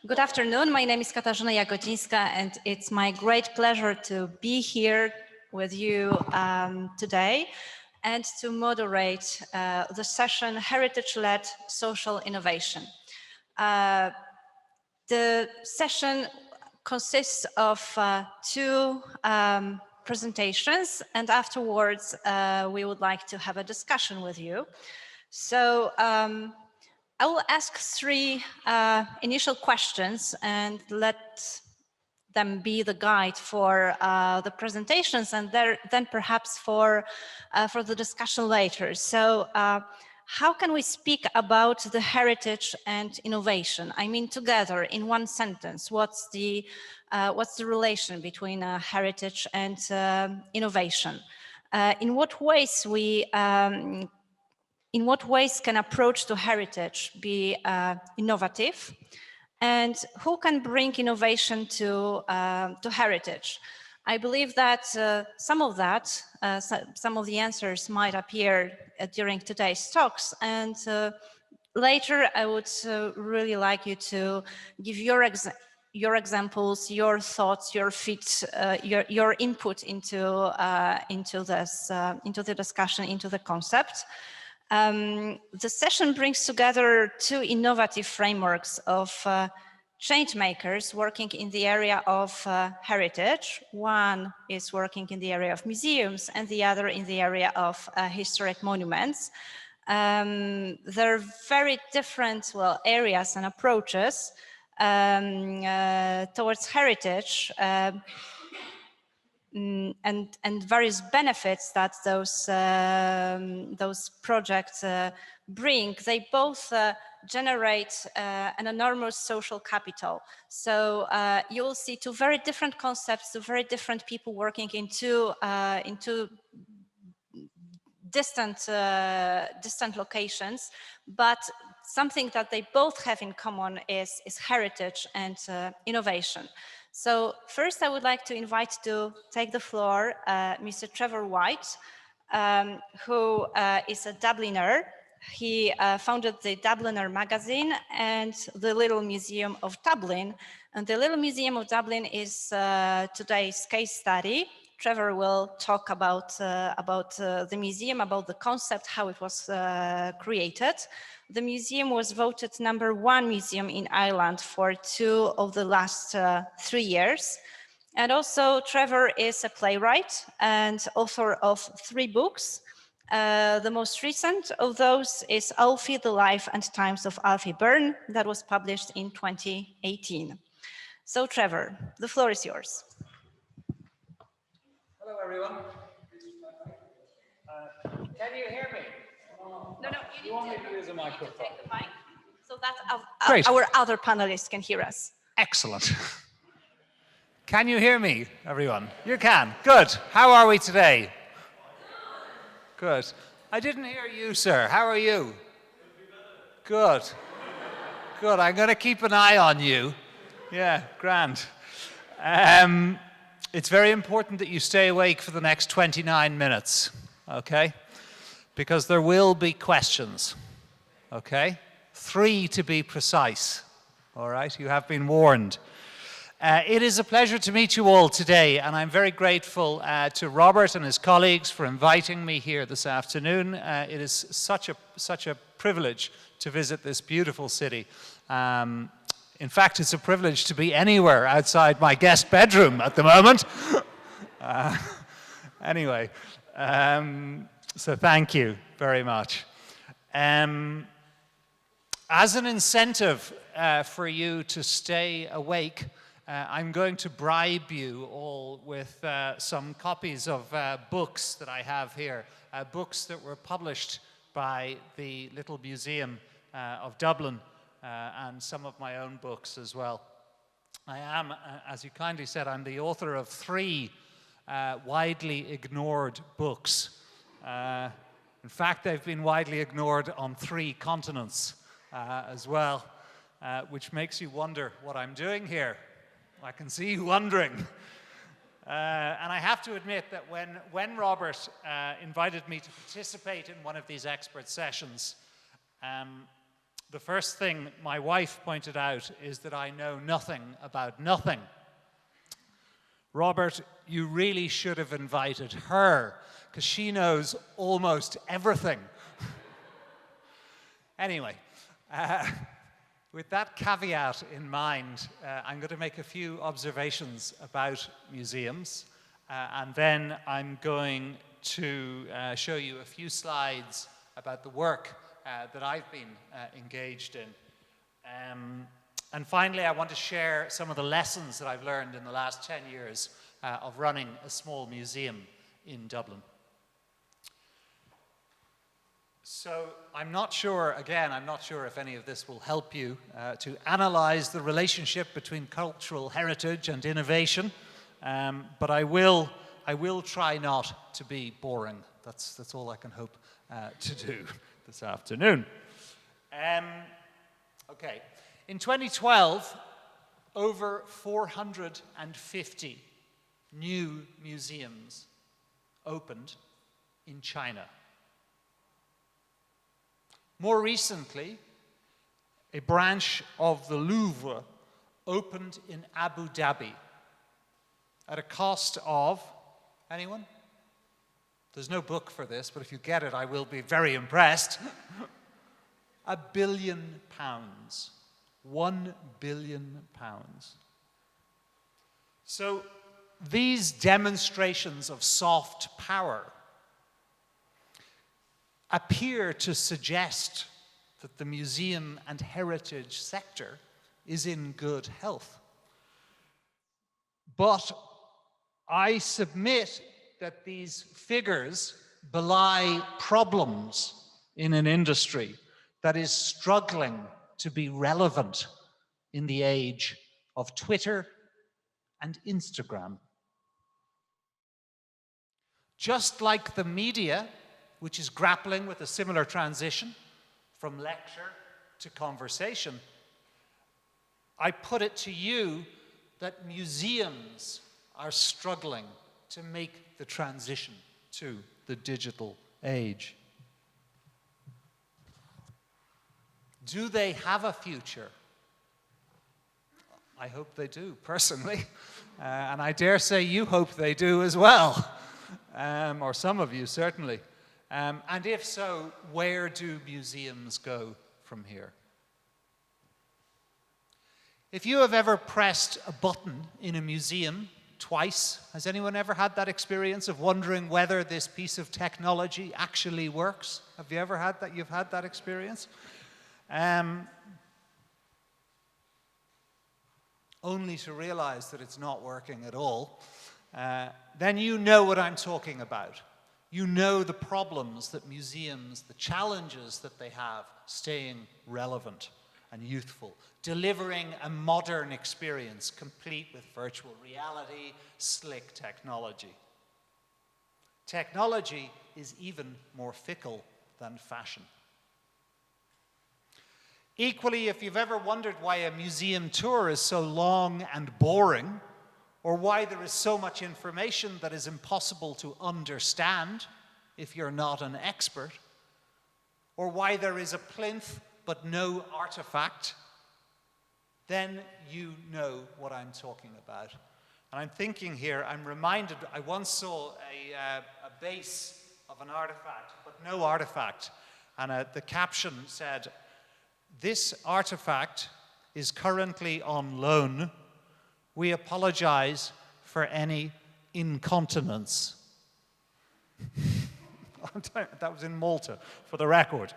Good afternoon. My name is Katarzyna Jagodzińska, and it's my great pleasure to be here with you today and to moderate the session Heritage-Led Social Innovation. The session consists of two presentations, and afterwards we would like to have a discussion with you. So I will ask three initial questions and let them be the guide for the presentations, and then perhaps for the discussion later. So how can we speak about the heritage and innovation? I mean, together in one sentence. What's the relation between heritage and innovation? In what ways can approach to heritage be innovative? And who can bring innovation to heritage? I believe that some of the answers might appear during today's talks, and later I would really like you to give your examples, your thoughts, your input into the discussion, into the concept. The session brings together two innovative frameworks of change makers working in the area of heritage. One is working in the area of museums and the other in the area of historic monuments. They're very different areas and approaches towards heritage and various benefits that those projects bring. They both generate an enormous social capital. So you will see two very different concepts, two very different people working into distant locations, but something that they both have in common is heritage and innovation. So first I would like to invite to take the floor Mr. Trevor White, who is a Dubliner. He founded the Dubliner magazine and the Little Museum of Dublin. And the Little Museum of Dublin is today's case study. Trevor will talk about the museum, about the concept, how it was created. The museum was voted #1 museum in Ireland for 2 of the last 3 years. And also Trevor is a playwright and author of 3 books. The most recent of those is Alfie, The Life and Times of Alfie Byrne, that was published in 2018. So Trevor, the floor is yours. Hello everyone. Can you hear me? No, you want me to use a microphone? Take the mic so that our other panelists can hear us. Excellent. Can you hear me, everyone? You can. Good. How are we today? Good. I didn't hear you, sir. How are you? Good. Good. I'm going to keep an eye on you. Yeah, grand. It's very important that you stay awake for the next 29 minutes, okay? Because there will be questions, okay? 3 to be precise, all right? You have been warned. It is a pleasure to meet you all today, and I'm very grateful to Robert and his colleagues for inviting me here this afternoon. It is such a privilege to visit this beautiful city. In fact, it's a privilege to be anywhere outside my guest bedroom at the moment. Anyway, so thank you very much. As an incentive for you to stay awake, I'm going to bribe you all with some copies of books that I have here, books that were published by the Little Museum of Dublin, and some of my own books as well. I am, as you kindly said, I'm the author of 3 widely ignored books. In fact, they've been widely ignored on 3 continents as well, which makes you wonder what I'm doing here. I can see you wondering. And I have to admit that when Robert invited me to participate in one of these expert sessions, The first thing my wife pointed out is that I know nothing about nothing. Robert, you really should have invited her, because she knows almost everything. Anyway, with that caveat in mind, I'm going to make a few observations about museums, and then I'm going to show you a few slides about the work that I've been engaged in. And finally, I want to share some of the lessons that I've learned in the last 10 years of running a small museum in Dublin. So I'm not sure if any of this will help you to analyze the relationship between cultural heritage and innovation, but I will try not to be boring. That's all I can hope to do this afternoon. Okay. In 2012, over 450 new museums opened in China. More recently, a branch of the Louvre opened in Abu Dhabi at a cost of, anyone? There's no book for this, but if you get it, I will be very impressed. £1 billion. £1 billion. So these demonstrations of soft power appear to suggest that the museum and heritage sector is in good health. But I submit that these figures belie problems in an industry that is struggling to be relevant in the age of Twitter and Instagram. Just like the media, which is grappling with a similar transition from lecture to conversation, I put it to you that museums are struggling to make the transition to the digital age. Do they have a future? I hope they do, personally. And I dare say you hope they do as well. Or some of you, certainly. And if so, where do museums go from here? If you have ever pressed a button in a museum twice, has anyone ever had that experience of wondering whether this piece of technology actually works? Have you ever had that? You've had that experience? Only to realize that it's not working at all, then you know what I'm talking about. You know the problems that museums, the challenges that they have staying relevant and youthful, delivering a modern experience complete with virtual reality, slick technology. Technology is even more fickle than fashion. Equally, if you've ever wondered why a museum tour is so long and boring, or why there is so much information that is impossible to understand if you're not an expert, or why there is a plinth but no artifact, then you know what I'm talking about. And I'm thinking here, I'm reminded, I once saw a base of an artifact, but no artifact. And the caption said, "This artifact is currently on loan. We apologize for any incontinence." That was in Malta, for the record.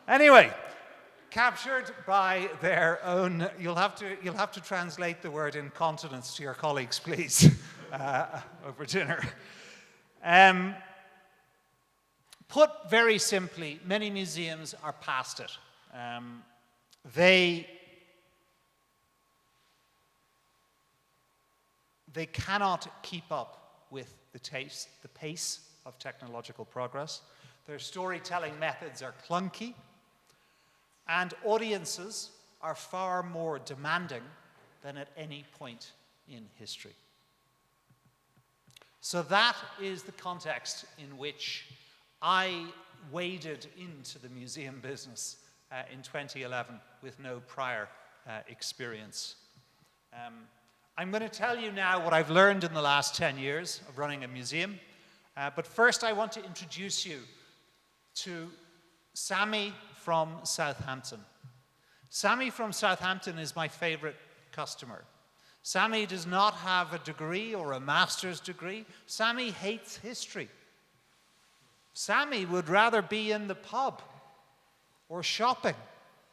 Anyway, captured by their own, you'll have to translate the word incontinence to your colleagues, please, over dinner. Put very simply, many museums are past it. They cannot keep up with the pace of technological progress. Their storytelling methods are clunky, and audiences are far more demanding than at any point in history. So that is the context in which I waded into the museum business in 2011 with no prior experience. I'm going to tell you now what I've learned in the last 10 years of running a museum. But first I want to introduce you to Sammy from Southampton. Sammy from Southampton is my favorite customer. Sammy does not have a degree or a master's degree. Sammy hates history. Sammy would rather be in the pub or shopping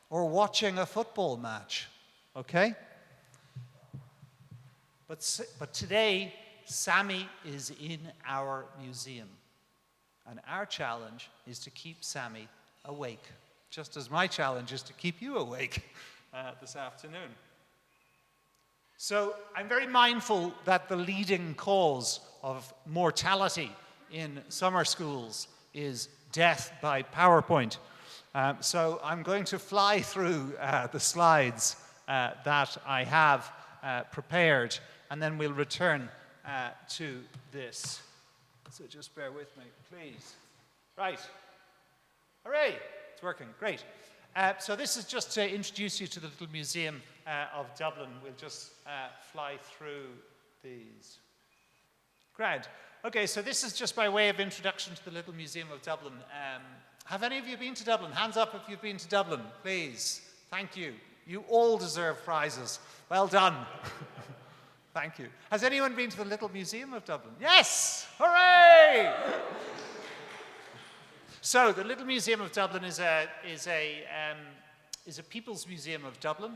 or watching a football match, okay? But today, Sammy is in our museum. And our challenge is to keep Sammy awake, just as my challenge is to keep you awake this afternoon. So I'm very mindful that the leading cause of mortality in summer schools is death by PowerPoint. So I'm going to fly through the slides that I have prepared, and then we'll return to this. So just bear with me, please. Right. Hooray! It's working. Great. So this is just to introduce you to the little museum of Dublin. We'll just fly through these. Grand. Okay, so this is just by way of introduction to the little museum of Dublin. Have any of you been to Dublin? Hands up if you've been to Dublin, please. Thank you. You all deserve prizes. Well done. Thank you. Has anyone been to the Little Museum of Dublin? Yes! Hooray! So the Little Museum of Dublin is a people's museum of Dublin.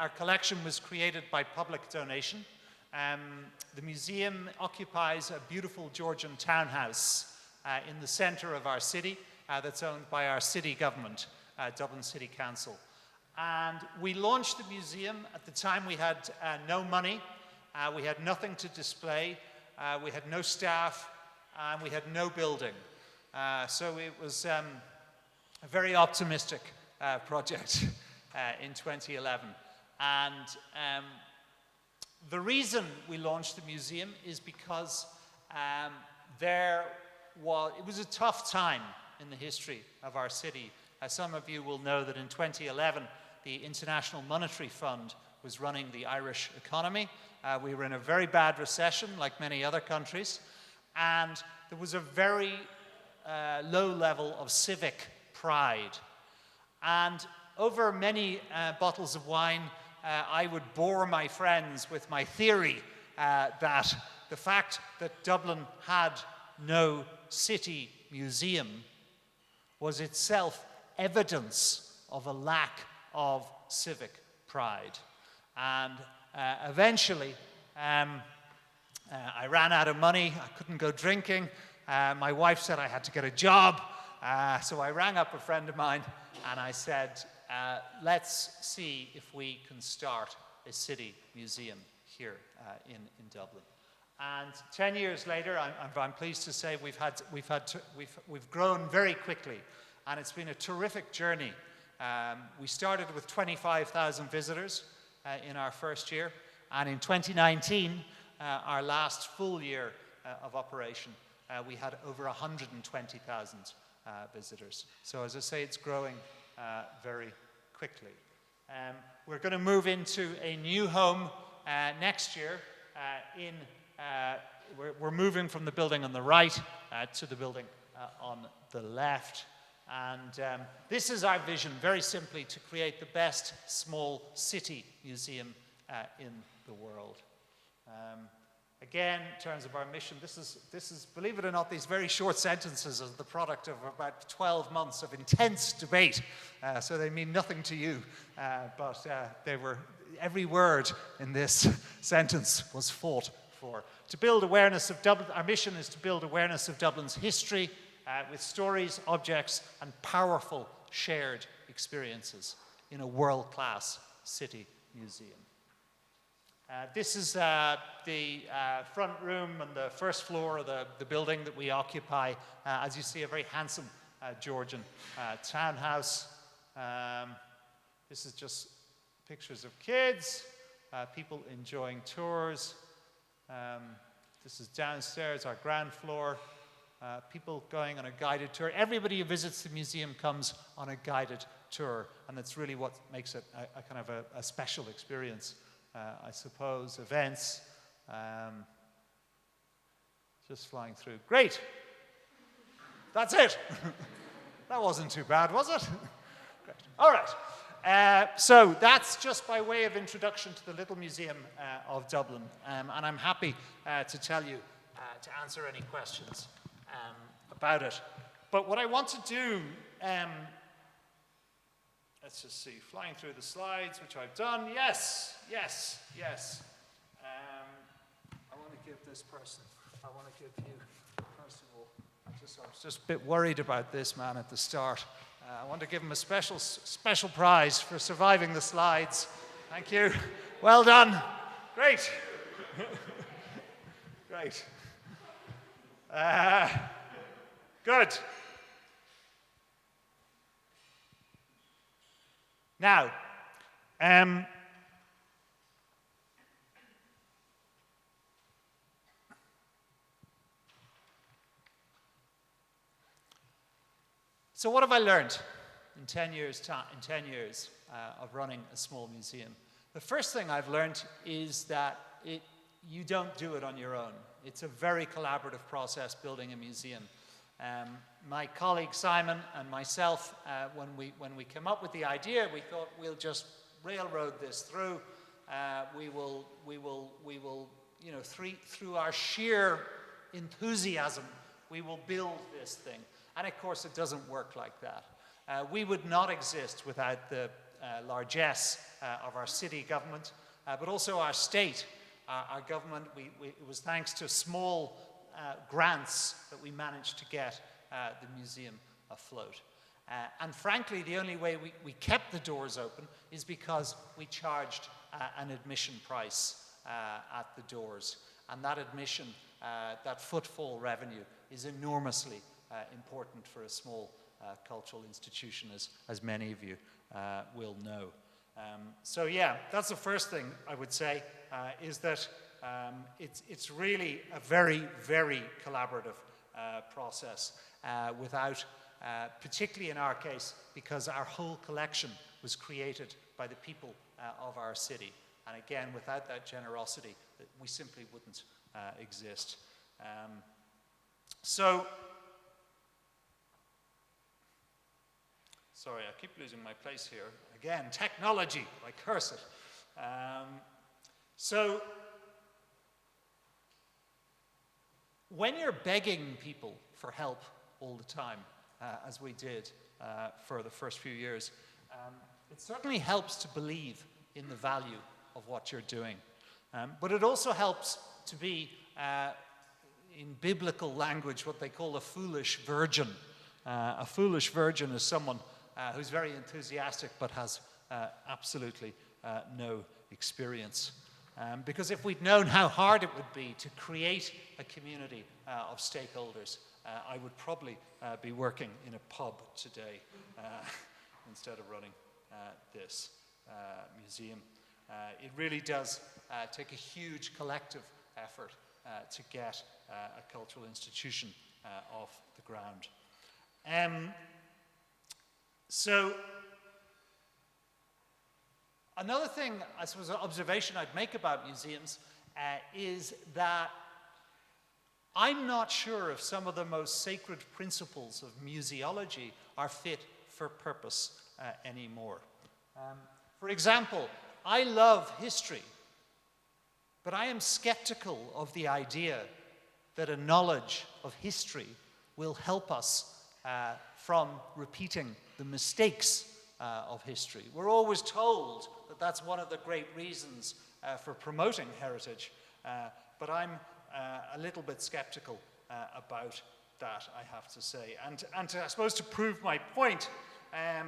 Our collection was created by public donation. The museum occupies a beautiful Georgian townhouse in the centre of our city that's owned by our city government, Dublin City Council. And we launched the museum. At the time we had no money. We had nothing to display, we had no staff, and we had no building. So it was a very optimistic project in 2011. And the reason we launched the museum is because it was a tough time in the history of our city. As some of you will know that in 2011, the International Monetary Fund was running the Irish economy. We were in a very bad recession, like many other countries, and there was a very low level of civic pride. And over many bottles of wine, I would bore my friends with my theory that the fact that Dublin had no city museum was itself evidence of a lack of civic pride. And eventually, I ran out of money. I couldn't go drinking. My wife said I had to get a job. So I rang up a friend of mine and I said, let's see if we can start a city museum here in Dublin. And 10 years later, I'm pleased to say we've grown very quickly, and it's been a terrific journey. We started with 25,000 visitors in our first year, and in 2019, our last full year of operation, we had over 120,000 visitors. So as I say, it's growing very quickly. We're going to move into a new home next year. We're moving from the building on the right to the building on the left. And this is our vision, very simply, to create the best small city museum in the world. Again, in terms of our mission, this is, believe it or not, these very short sentences are the product of about 12 months of intense debate. So they mean nothing to you, but every word in this sentence was fought for. To build awareness of Dublin, our mission is to build awareness of Dublin's history with stories, objects, and powerful shared experiences in a world-class city museum. This is the front room and the first floor of the building that we occupy. As you see, a very handsome Georgian townhouse. This is just pictures of kids, people enjoying tours. This is downstairs, our ground floor. people going on a guided tour. Everybody who visits the museum comes on a guided tour, and that's really what makes it a kind of a special experience, I suppose. Events, just flying through. Great. That's it. That wasn't too bad, was it? Great. All right. So that's just by way of introduction to the Little Museum of Dublin, and I'm happy to tell you, to answer any questions about it. But what I want to do, let's just see, flying through the slides, which I've done. Yes. I want to give this person, I want to give you, first of all, I was just a bit worried about this man at the start. I want to give him a special prize for surviving the slides. Thank you. Well done. Great. Great. Good. Now, so what have I learned in 10 years of running a small museum? The first thing I've learned is that you don't do it on your own. It's a very collaborative process building a museum. My colleague Simon and myself, when we came up with the idea, we thought we'll just railroad this through. We will, you know, through our sheer enthusiasm, we will build this thing. And of course, it doesn't work like that. We would not exist without the largesse of our city government, but also our state. Our government, it was thanks to small grants that we managed to get the museum afloat. And frankly, the only way we kept the doors open is because we charged an admission price at the doors. And that admission, that footfall revenue, is enormously important for a small cultural institution, as many of you will know. So yeah, that's the first thing I would say, is that it's really a very, very collaborative process without, particularly in our case, because our whole collection was created by the people of our city. And again, without that generosity, we simply wouldn't exist. Sorry, I keep losing my place here. Again, technology, I curse it. So, when you're begging people for help all the time, as we did for the first few years, it certainly helps to believe in the value of what you're doing. But it also helps to be, in biblical language, what they call a foolish virgin. A foolish virgin is someone who's very enthusiastic but has absolutely no experience. Because if we'd known how hard it would be to create a community of stakeholders, I would probably be working in a pub today instead of running this museum. It really does take a huge collective effort to get a cultural institution off the ground. So, another thing, I suppose, an observation I'd make about museums is that I'm not sure if some of the most sacred principles of museology are fit for purpose anymore. For example, I love history, but I am skeptical of the idea that a knowledge of history will help us from repeating the mistakes of history. We're always told that that's one of the great reasons for promoting heritage, but I'm a little bit skeptical about that, I have to say. And to, I suppose, to prove my point, I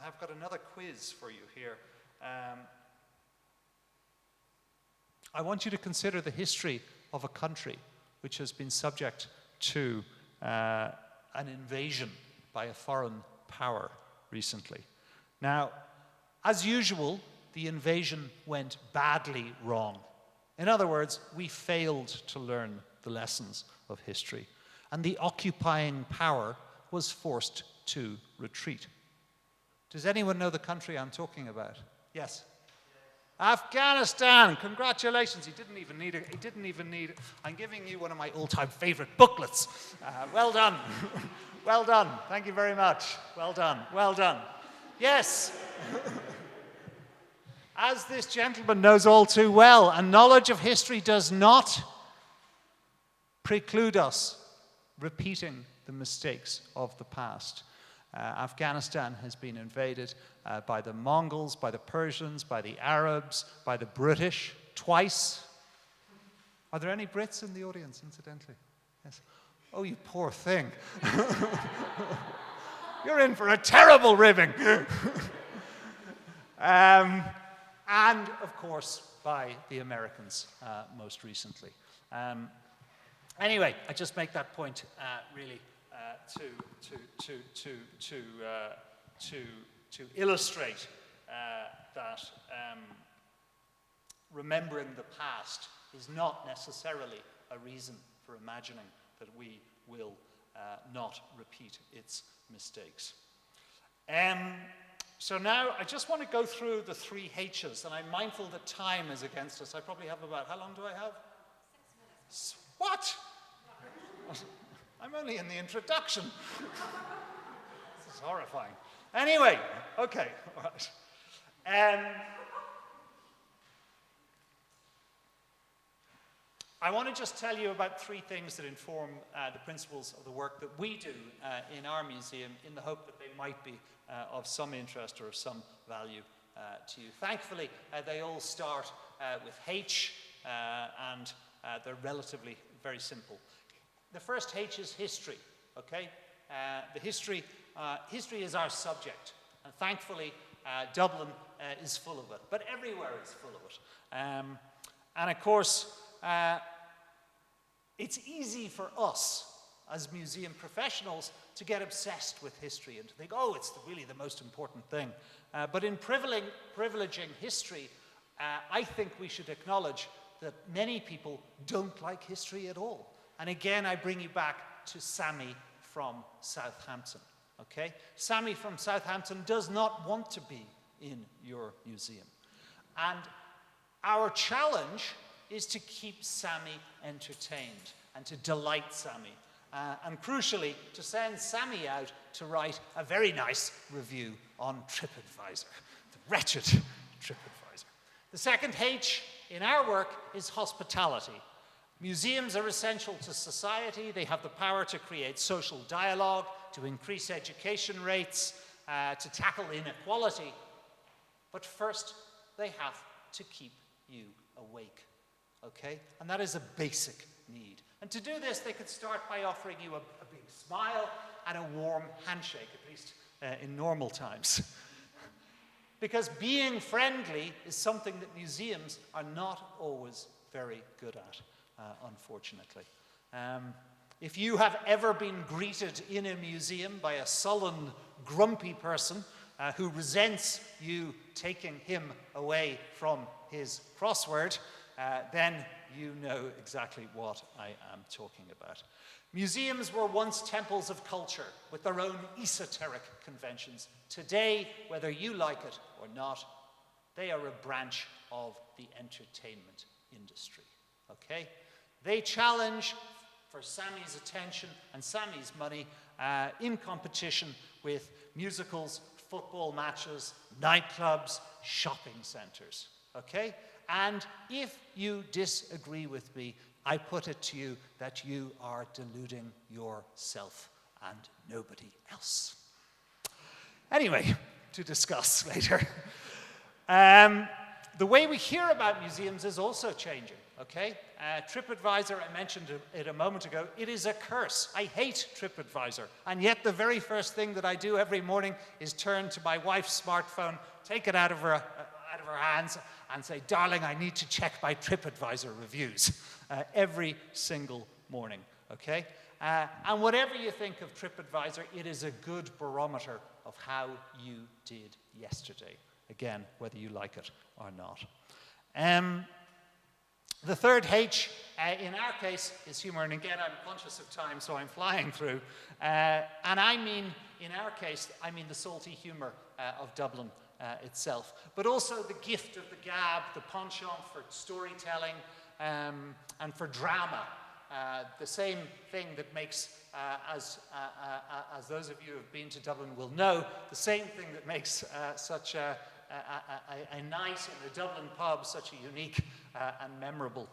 have got another quiz for you here. I want you to consider the history of a country which has been subject to an invasion by a foreign power recently. Now, as usual, the invasion went badly wrong. In other words, we failed to learn the lessons of history, and the occupying power was forced to retreat. Does anyone know the country I'm talking about? Yes? Afghanistan! Congratulations! He didn't even need it. I'm giving you one of my all-time favorite booklets. Well done. Well done. Thank you very much. Well done. Well done. Yes. As this gentleman knows all too well, a knowledge of history does not preclude us repeating the mistakes of the past. Afghanistan has been invaded by the Mongols, by the Persians, by the Arabs, by the British, twice. Are there any Brits in the audience, incidentally? Yes. Oh, you poor thing. You're in for a terrible ribbing. And, of course, by the Americans most recently. Anyway, I just make that point really to illustrate that remembering the past is not necessarily a reason for imagining that we will not repeat its mistakes. So now I just want to go through the 3 H's, and I'm mindful that time is against us. I probably have about, how long do I have? 6 minutes. What? I'm only in the introduction. This is horrifying. Anyway, okay, all right. I want to just tell you about 3 things that inform the principles of the work that we do in our museum, in the hope that they might be of some interest or of some value to you. Thankfully, they all start with H, and they're relatively very simple. The first H is history, okay? History is our subject, and thankfully Dublin is full of it, but everywhere is full of it. And of course, it's easy for us as museum professionals to get obsessed with history and to think, oh, it's really the most important thing. But in privileging history, I think we should acknowledge that many people don't like history at all. And again, I bring you back to Sammy from Southampton, okay? Sammy from Southampton does not want to be in your museum. And our challenge is to keep Sammy entertained and to delight Sammy. And crucially, to send Sammy out to write a very nice review on TripAdvisor, the wretched TripAdvisor. The second H in our work is hospitality. Museums are essential to society. They have the power to create social dialogue, to increase education rates, to tackle inequality. But first, they have to keep you awake, okay? And that is a basic need. And to do this, they could start by offering you a big smile and a warm handshake, at least in normal times. Because being friendly is something that museums are not always very good at, unfortunately. If you have ever been greeted in a museum by a sullen, grumpy person who resents you taking him away from his crossword, then you know exactly what I am talking about. Museums were once temples of culture with their own esoteric conventions. Today, whether you like it or not, they are a branch of the entertainment industry, okay? They challenge for Sammy's attention and Sammy's money in competition with musicals, football matches, nightclubs, shopping centers, okay? And if you disagree with me, I put it to you that you are deluding yourself and nobody else. Anyway, to discuss later. The way we hear about museums is also changing, okay? TripAdvisor, I mentioned it a moment ago, it is a curse. I hate TripAdvisor. And yet the very first thing that I do every morning is turn to my wife's smartphone, take it out of her hands, and say, darling, I need to check my TripAdvisor reviews every single morning, okay? And whatever you think of TripAdvisor, it is a good barometer of how you did yesterday. Again, whether you like it or not. The third H in our case is humor, and again, I'm conscious of time, so I'm flying through. And I mean, in our case, I mean the salty humor of Dublin itself, but also the gift of the gab, the penchant for storytelling and for drama. The same thing that makes, as those of you who have been to Dublin will know, the same thing that makes such a night in a Dublin pub such a unique and memorable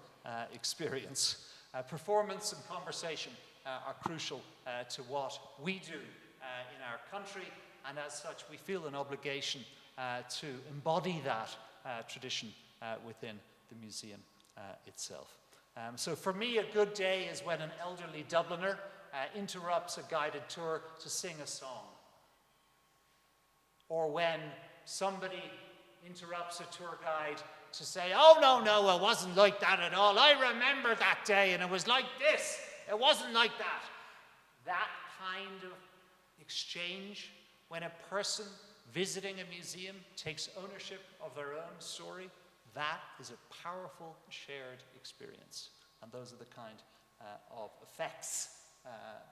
experience. Performance and conversation are crucial to what we do in our country, and as such we feel an obligation to embody that tradition within the museum itself. So for me, a good day is when an elderly Dubliner interrupts a guided tour to sing a song, or when somebody interrupts a tour guide to say, oh, no, it wasn't like that at all. I remember that day and it was like this. It wasn't like that. That kind of exchange, when a person visiting a museum takes ownership of their own story, that is a powerful shared experience. And those are the kind of effects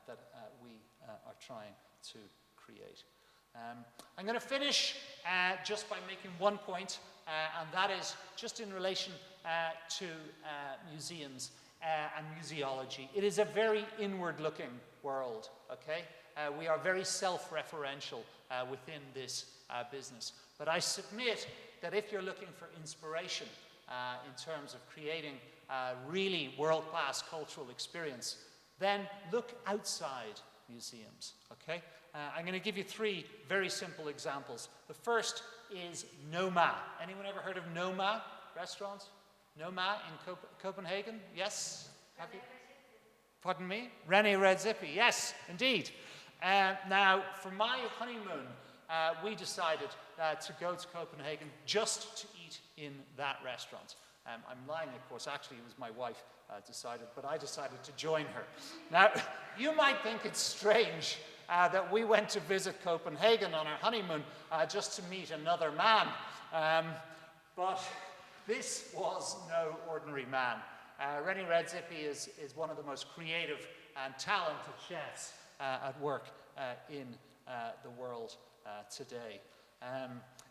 that we are trying to create. I'm going to finish just by making one point, and that is just in relation to museums and museology. It is a very inward-looking world, okay? We are very self-referential within this business. But I submit that if you're looking for inspiration in terms of creating a really world-class cultural experience, then look outside museums, okay? I'm going to give you three very simple examples. The first is Noma. Anyone ever heard of Noma restaurants? Noma in Copenhagen? Yes? Have you? Pardon me? René Redzepi. Yes, indeed. Now, for my honeymoon, we decided to go to Copenhagen just to eat in that restaurant. I'm lying, of course. Actually, it was my wife decided, but I decided to join her. Now, you might think it's strange that we went to visit Copenhagen on our honeymoon just to meet another man. But this was no ordinary man. René Redzepi is one of the most creative and talented chefs at work in the world today.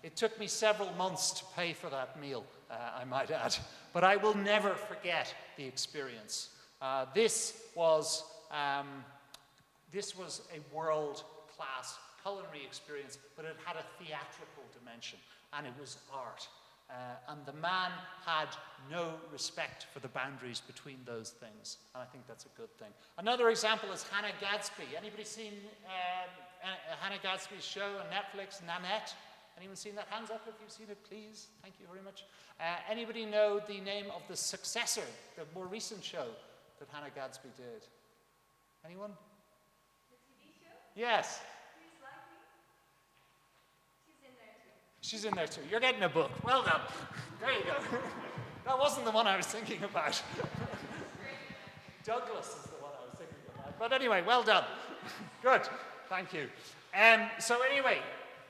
It took me several months to pay for that meal, I might add, but I will never forget the experience. This was a world-class culinary experience, but it had a theatrical dimension, and it was art. And the man had no respect for the boundaries between those things, and I think that's a good thing. Another example is Hannah Gadsby. Anybody seen Hannah Gadsby's show on Netflix, Nanette? Anyone seen that? Hands up if you've seen it, please. Thank you very much. Anybody know the name of the successor, the more recent show that Hannah Gadsby did? Anyone? The TV show? Yes. Please like me. She's in there too. She's in there too. You're getting a book. Well done. There you go. That wasn't the one I was thinking about. Douglas is the one I was thinking about. But anyway, well done. Good. Thank you. So anyway,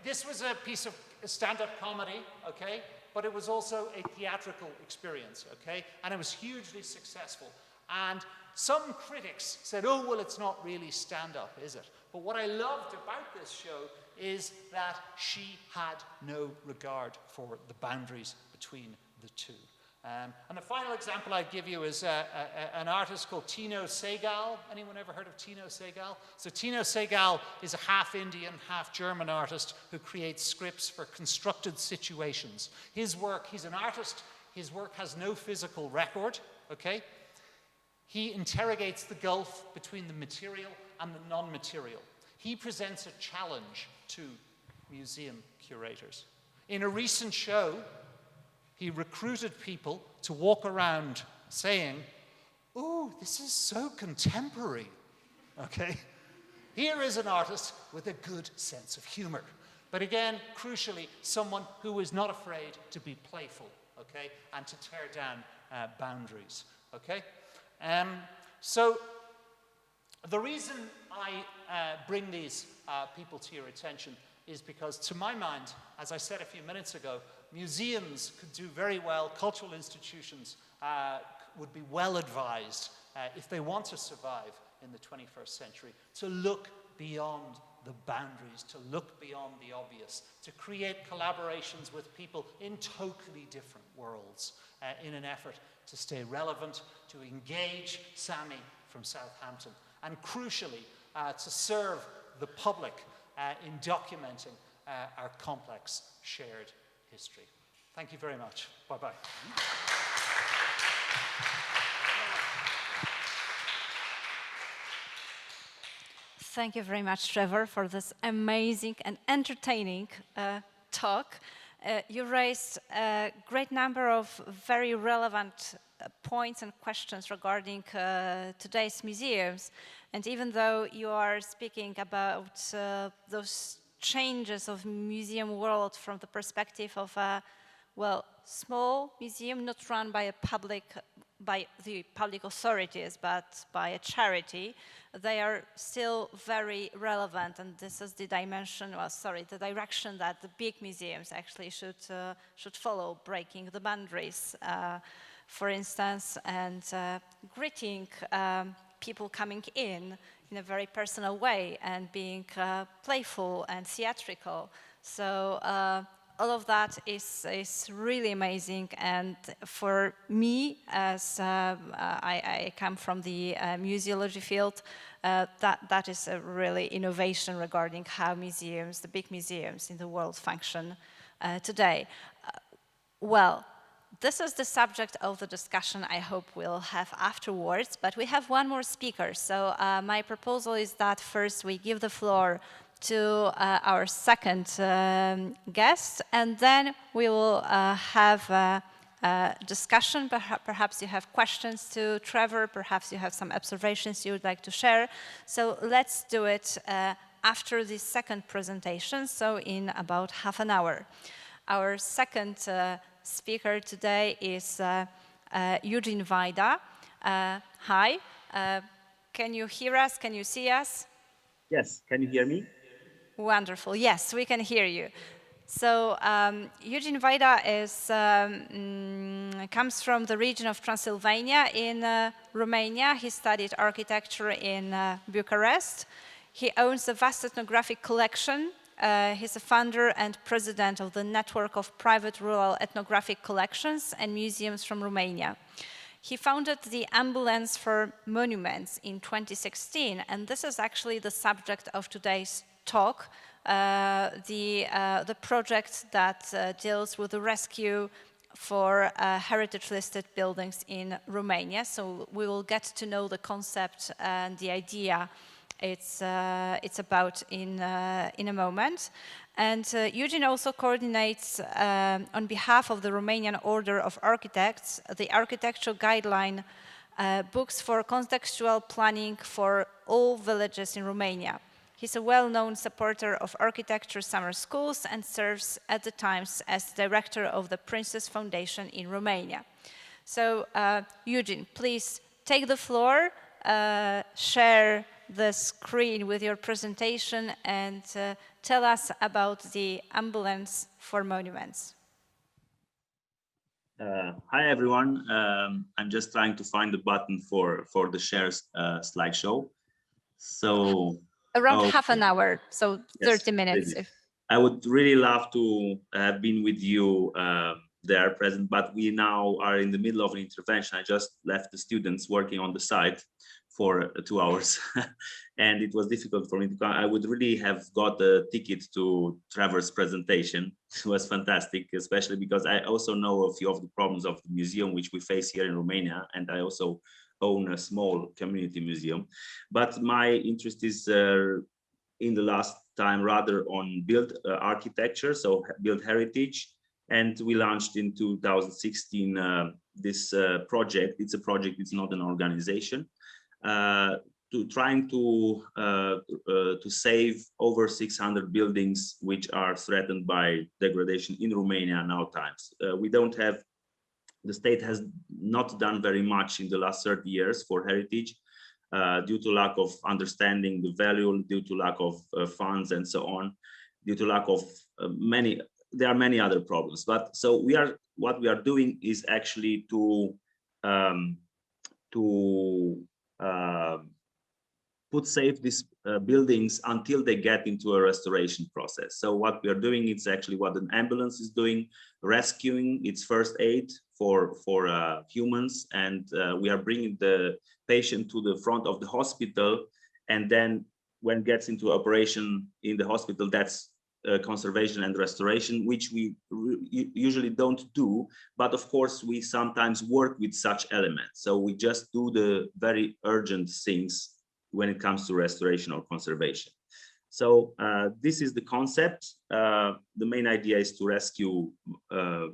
this was a piece of stand-up comedy, okay? But it was also a theatrical experience, okay? And it was hugely successful. And some critics said, oh, well, it's not really stand-up, is it? But what I loved about this show is that she had no regard for the boundaries between the two. And the final example I'd give you is an artist called Tino Sehgal. Anyone ever heard of Tino Sehgal? So Tino Sehgal is a half Indian, half German artist who creates scripts for constructed situations. His work, he's an artist, his work has no physical record, okay? He interrogates the gulf between the material and the non-material. He presents a challenge to museum curators. In a recent show, he recruited people to walk around saying, "Ooh, this is so contemporary," okay? Here is an artist with a good sense of humor. But again, crucially, someone who is not afraid to be playful, okay? And to tear down boundaries, okay? So the reason I bring these people to your attention is because, to my mind, as I said a few minutes ago, museums could do very well, cultural institutions would be well advised, if they want to survive in the 21st century, to look beyond the boundaries, to look beyond the obvious, to create collaborations with people in totally different worlds in an effort to stay relevant, to engage Sami from Southampton, and crucially, to serve the public in documenting our complex shared history. Thank you very much. Bye-bye. Thank you very much, Trevor, for this amazing and entertaining talk. You raised a great number of very relevant points and questions regarding today's museums. And even though you are speaking about those changes of museum world from the perspective of a, well, small museum not run by the public authorities, but by a charity, they are still very relevant, and this is the dimension, well, sorry, the direction that the big museums actually should follow, breaking the boundaries, for instance, and greeting people coming in a very personal way and being playful and theatrical. So all of that is really amazing, and for me, as I come from the museology field, that is a really innovation regarding how museums, the big museums in the world, function today. Well, this is the subject of the discussion I hope we'll have afterwards, but we have one more speaker. So my proposal is that first we give the floor to our second guest, and then we will have a discussion. Perhaps you have questions to Trevor, perhaps you have some observations you would like to share. So let's do it after the second presentation, so in about half an hour. Our second speaker today is Eugen Vaida. Hi, can you hear us? Can you see us? Yes, can you hear me? Wonderful. Yes, we can hear you. So Eugen Vaida comes from the region of Transylvania in Romania. He studied architecture in Bucharest. He owns a vast ethnographic collection. He's a founder and president of the network of private rural ethnographic collections and museums from Romania. He founded the Ambulance for Monuments in 2016, and this is actually the subject of today's talk, the project that deals with the rescue for heritage-listed buildings in Romania. So we will get to know the concept and the idea it's about in a moment. And Eugen also coordinates, on behalf of the Romanian Order of Architects, the architectural guideline books for contextual planning for all villages in Romania. He's a well-known supporter of architecture summer schools and serves at the times as director of the Princess Foundation in Romania. So, Eugen, please take the floor, share the screen with your presentation, and tell us about the Ambulance for Monuments. Hi, everyone. I'm just trying to find the button for the share slideshow. So around half an hour, so 30 minutes. Really. I would really love to have been with you there present, but we now are in the middle of an intervention. I just left the students working on the site for 2 hours and it was difficult for me to come. I would really have got a ticket to Trevor's presentation. It was fantastic, especially because I also know a few of the problems of the museum which we face here in Romania, and I also own a small community museum. But my interest is in the last time rather on built architecture, so built heritage. And we launched in 2016 this project. It's a project, it's not an organization, to trying to save over 600 buildings which are threatened by degradation in Romania now times. The state has not done very much in the last 30 years for heritage due to lack of understanding the value, due to lack of funds and so on, due to lack of there are many other problems. But so what we are doing is actually to to put safe these buildings until they get into a restoration process. So what we are doing is actually what an ambulance is doing, rescuing its first aid for humans, and we are bringing the patient to the front of the hospital, and then when it gets into operation in the hospital, that's conservation and restoration, which we usually don't do, but of course we sometimes work with such elements. So we just do the very urgent things when it comes to restoration or conservation. So this is the concept. The main idea is to rescue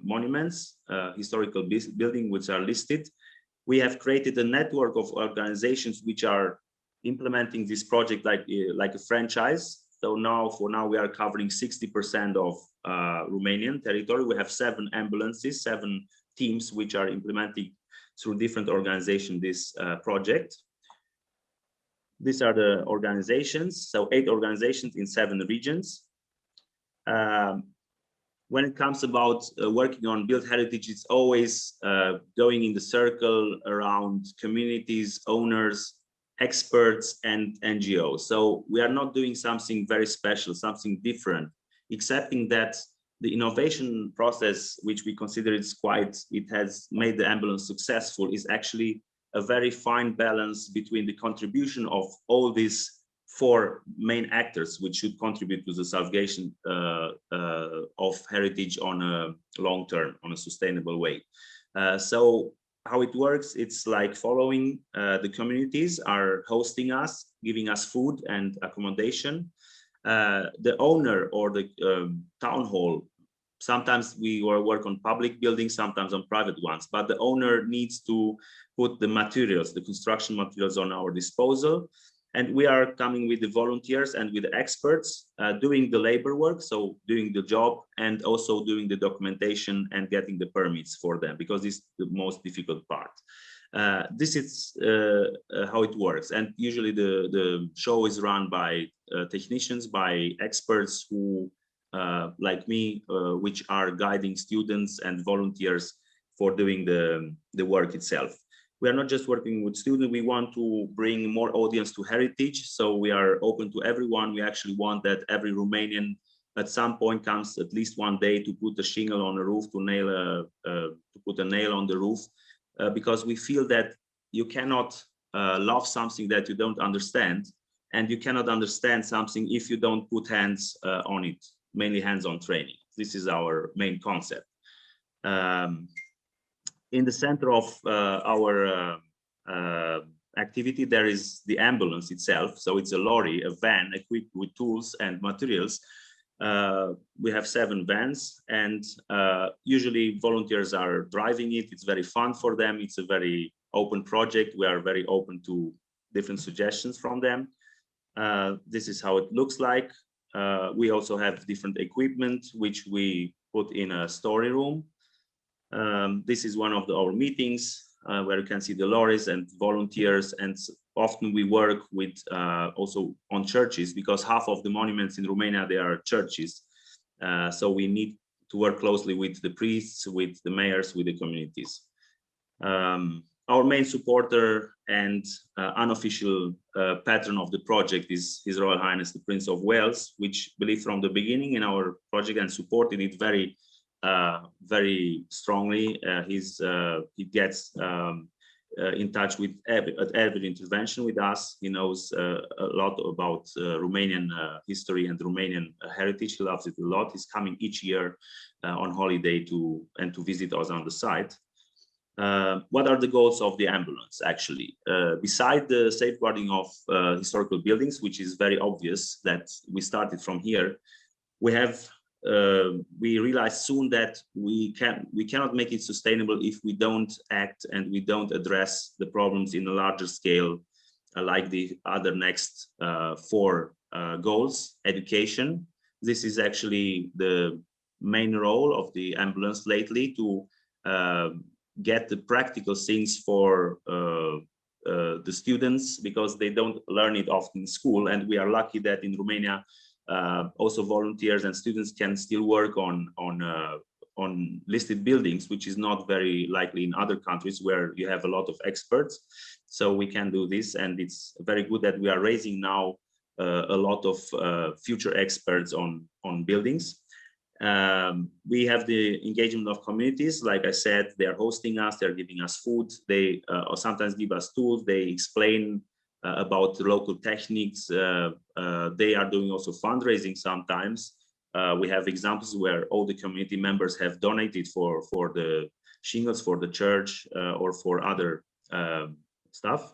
monuments, historical buildings which are listed. We have created a network of organizations which are implementing this project like a franchise. So for now we are covering 60% of Romanian territory. We have 7 ambulances, 7 teams which are implementing through different organizations this project. These are the organizations, so 8 organizations in 7 regions. When it comes about working on built heritage, it's always going in the circle around communities, owners, experts, and NGOs. So we are not doing something very special, something different, excepting that the innovation process, which we consider it has made the ambulance successful, is actually a very fine balance between the contribution of all these 4 main actors, which should contribute to the salvation of heritage on a long term, on a sustainable way. So how it works, it's like following. The communities are hosting us, giving us food and accommodation. The owner or the town hall, sometimes we work on public buildings, sometimes on private ones, but the owner needs to put the materials, the construction materials on our disposal. And we are coming with the volunteers and with the experts doing the labor work, so doing the job and also doing the documentation and getting the permits for them, because this is the most difficult part. This is how it works. And usually the show is run by technicians, by experts who, like me, which are guiding students and volunteers for doing the work itself. We are not just working with students, we want to bring more audience to heritage. So we are open to everyone. We actually want that every Romanian at some point comes at least one day to put a shingle on a roof, to put a nail on the roof, because we feel that you cannot love something that you don't understand, and you cannot understand something if you don't put hands on it, mainly hands-on training. This is our main concept. In the center of our activity, there is the ambulance itself. So it's a lorry, a van equipped with tools and materials. We have 7 vans, and usually volunteers are driving it. It's very fun for them. It's a very open project. We are very open to different suggestions from them. This is how it looks like. We also have different equipment, which we put in a story room. This is one of our meetings where you can see the lorries and volunteers, and often we work with also on churches, because half of the monuments in Romania, they are churches. So we need to work closely with the priests, with the mayors, with the communities. Our main supporter and unofficial patron of the project is His Royal Highness the Prince of Wales, which believed from the beginning in our project and supported it very strongly. He gets in touch with every intervention with us. He knows a lot about Romanian history and Romanian heritage. He loves it a lot. He's coming each year on holiday to visit us on the site. What are the goals of the ambulance, actually? Beside the safeguarding of historical buildings, which is very obvious that we started from here, we realized soon that we cannot make it sustainable if we don't act and we don't address the problems in a larger scale, like the other next 4 goals. Education. This is actually the main role of the ambulance lately, to get the practical things for the students, because they don't learn it often in school. And we are lucky that in Romania, also volunteers and students can still work on on listed buildings, which is not very likely in other countries where you have a lot of experts. So we can do this, and it's very good that we are raising now a lot of future experts on buildings. We have the engagement of communities. Like I said, they are hosting us, they're giving us food, they or sometimes give us tools, they explain about the local techniques. They are doing also fundraising sometimes. We have examples where all the community members have donated for the shingles, for the church, or for other stuff.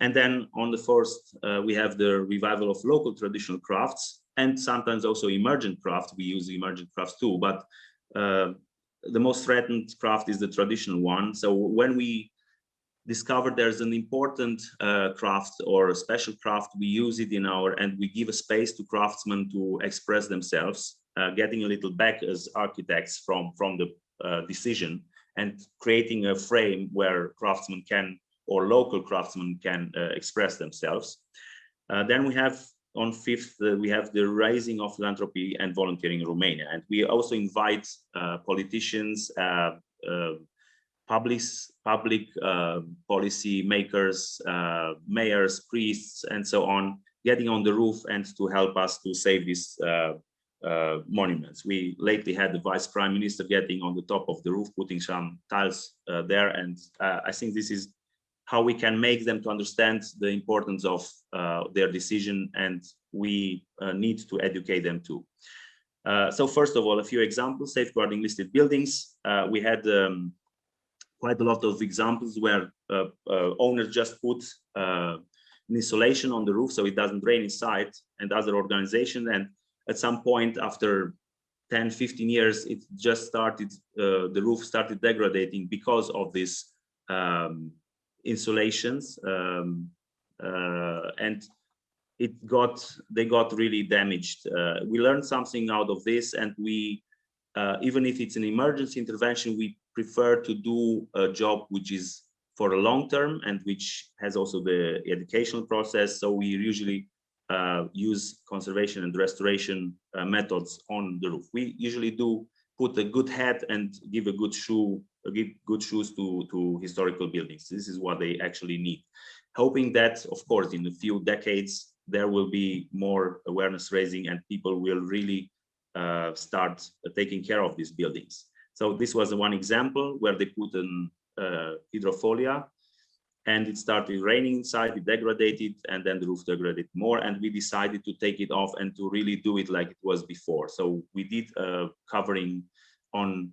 And then on the first, we have the revival of local traditional crafts, and sometimes also emergent craft. We use emergent crafts too, but the most threatened craft is the traditional one. So when we discover there's an important craft or a special craft, we use it in our, and we give a space to craftsmen to express themselves, getting a little back as architects from the decision, and creating a frame where craftsmen can, or local craftsmen can express themselves. Then we have on 5th, we have the rising of philanthropy and volunteering in Romania. And we also invite politicians, public policy makers, mayors, priests, and so on, getting on the roof and to help us to save these monuments. We lately had the Vice Prime Minister getting on the top of the roof, putting some tiles there. And I think this is how we can make them to understand the importance of their decision, and we need to educate them too. So first of all, a few examples: safeguarding listed buildings. We had quite a lot of examples where owners just put an insulation on the roof so it doesn't rain inside, and other organizations, and at some point after 10-15 years it just started, the roof started degrading because of this insulations, and they got really damaged. We learned something out of this, and we even if it's an emergency intervention, we prefer to do a job which is for a long term and which has also the educational process. So we usually use conservation and restoration methods on the roof. We usually do put a good hat and give a good shoe, give good shoes to historical buildings. This is what they actually need. Hoping that, of course, in a few decades, there will be more awareness raising and people will really start taking care of these buildings. So this was one example where they put an hydrofolia, and it started raining inside, it degraded, and then the roof degraded more, and we decided to take it off and to really do it like it was before. So we did covering on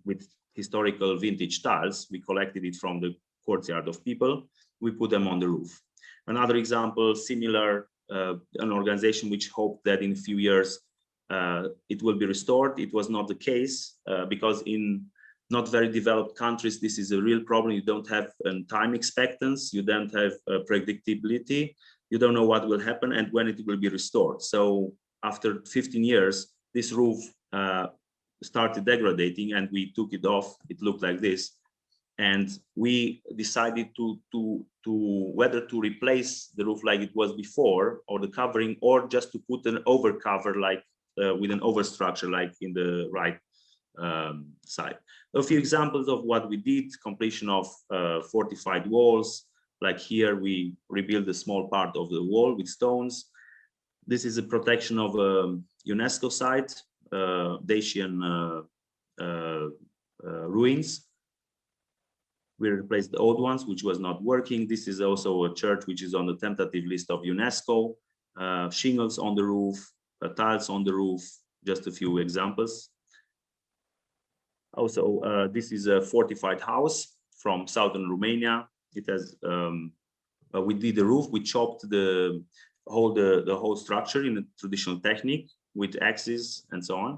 with historical vintage tiles. We collected it from the courtyard of people. We put them on the roof. Another example, similar, an organization which hoped that in a few years it will be restored. It was not the case because in not very developed countries, this is a real problem. You don't have a time expectancy, you don't have predictability, you don't know what will happen and when it will be restored. So after 15 years, this roof started degrading and we took it off. It looked like this. And we decided to whether to replace the roof like it was before, or the covering, or just to put an over cover like with an overstructure like in the right side. A few examples of what we did: completion of fortified walls. Like here, we rebuilt a small part of the wall with stones. This is a protection of a UNESCO site, Dacian ruins. We replaced the old ones, which was not working. This is also a church which is on the tentative list of UNESCO. Shingles on the roof, tiles on the roof, just a few examples. Also, this is a fortified house from southern Romania. It has, we did the roof, we chopped the whole structure in a traditional technique with axes and so on.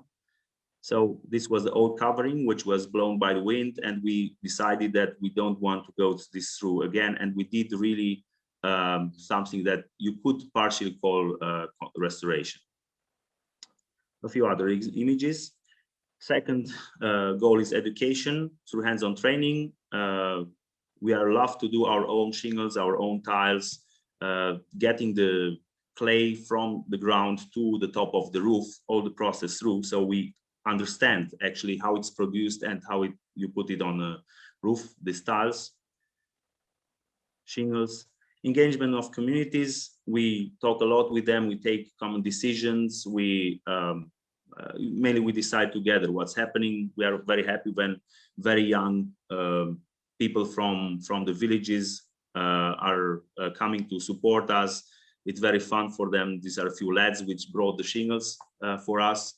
So this was the old covering, which was blown by the wind, and we decided that we don't want to go this through again. And we did really something that you could partially call restoration. A few other images. Second goal is education through hands-on training. We are allowed to do our own shingles, our own tiles, getting the clay from the ground to the top of the roof, all the process through. So we understand actually how it's produced and how you put it on a roof, the tiles, shingles. Engagement of communities, we talk a lot with them, we take common decisions, we mainly we decide together what's happening. We are very happy when very young people from the villages are coming to support us. It's very fun for them. These are a few lads which brought the shingles for us.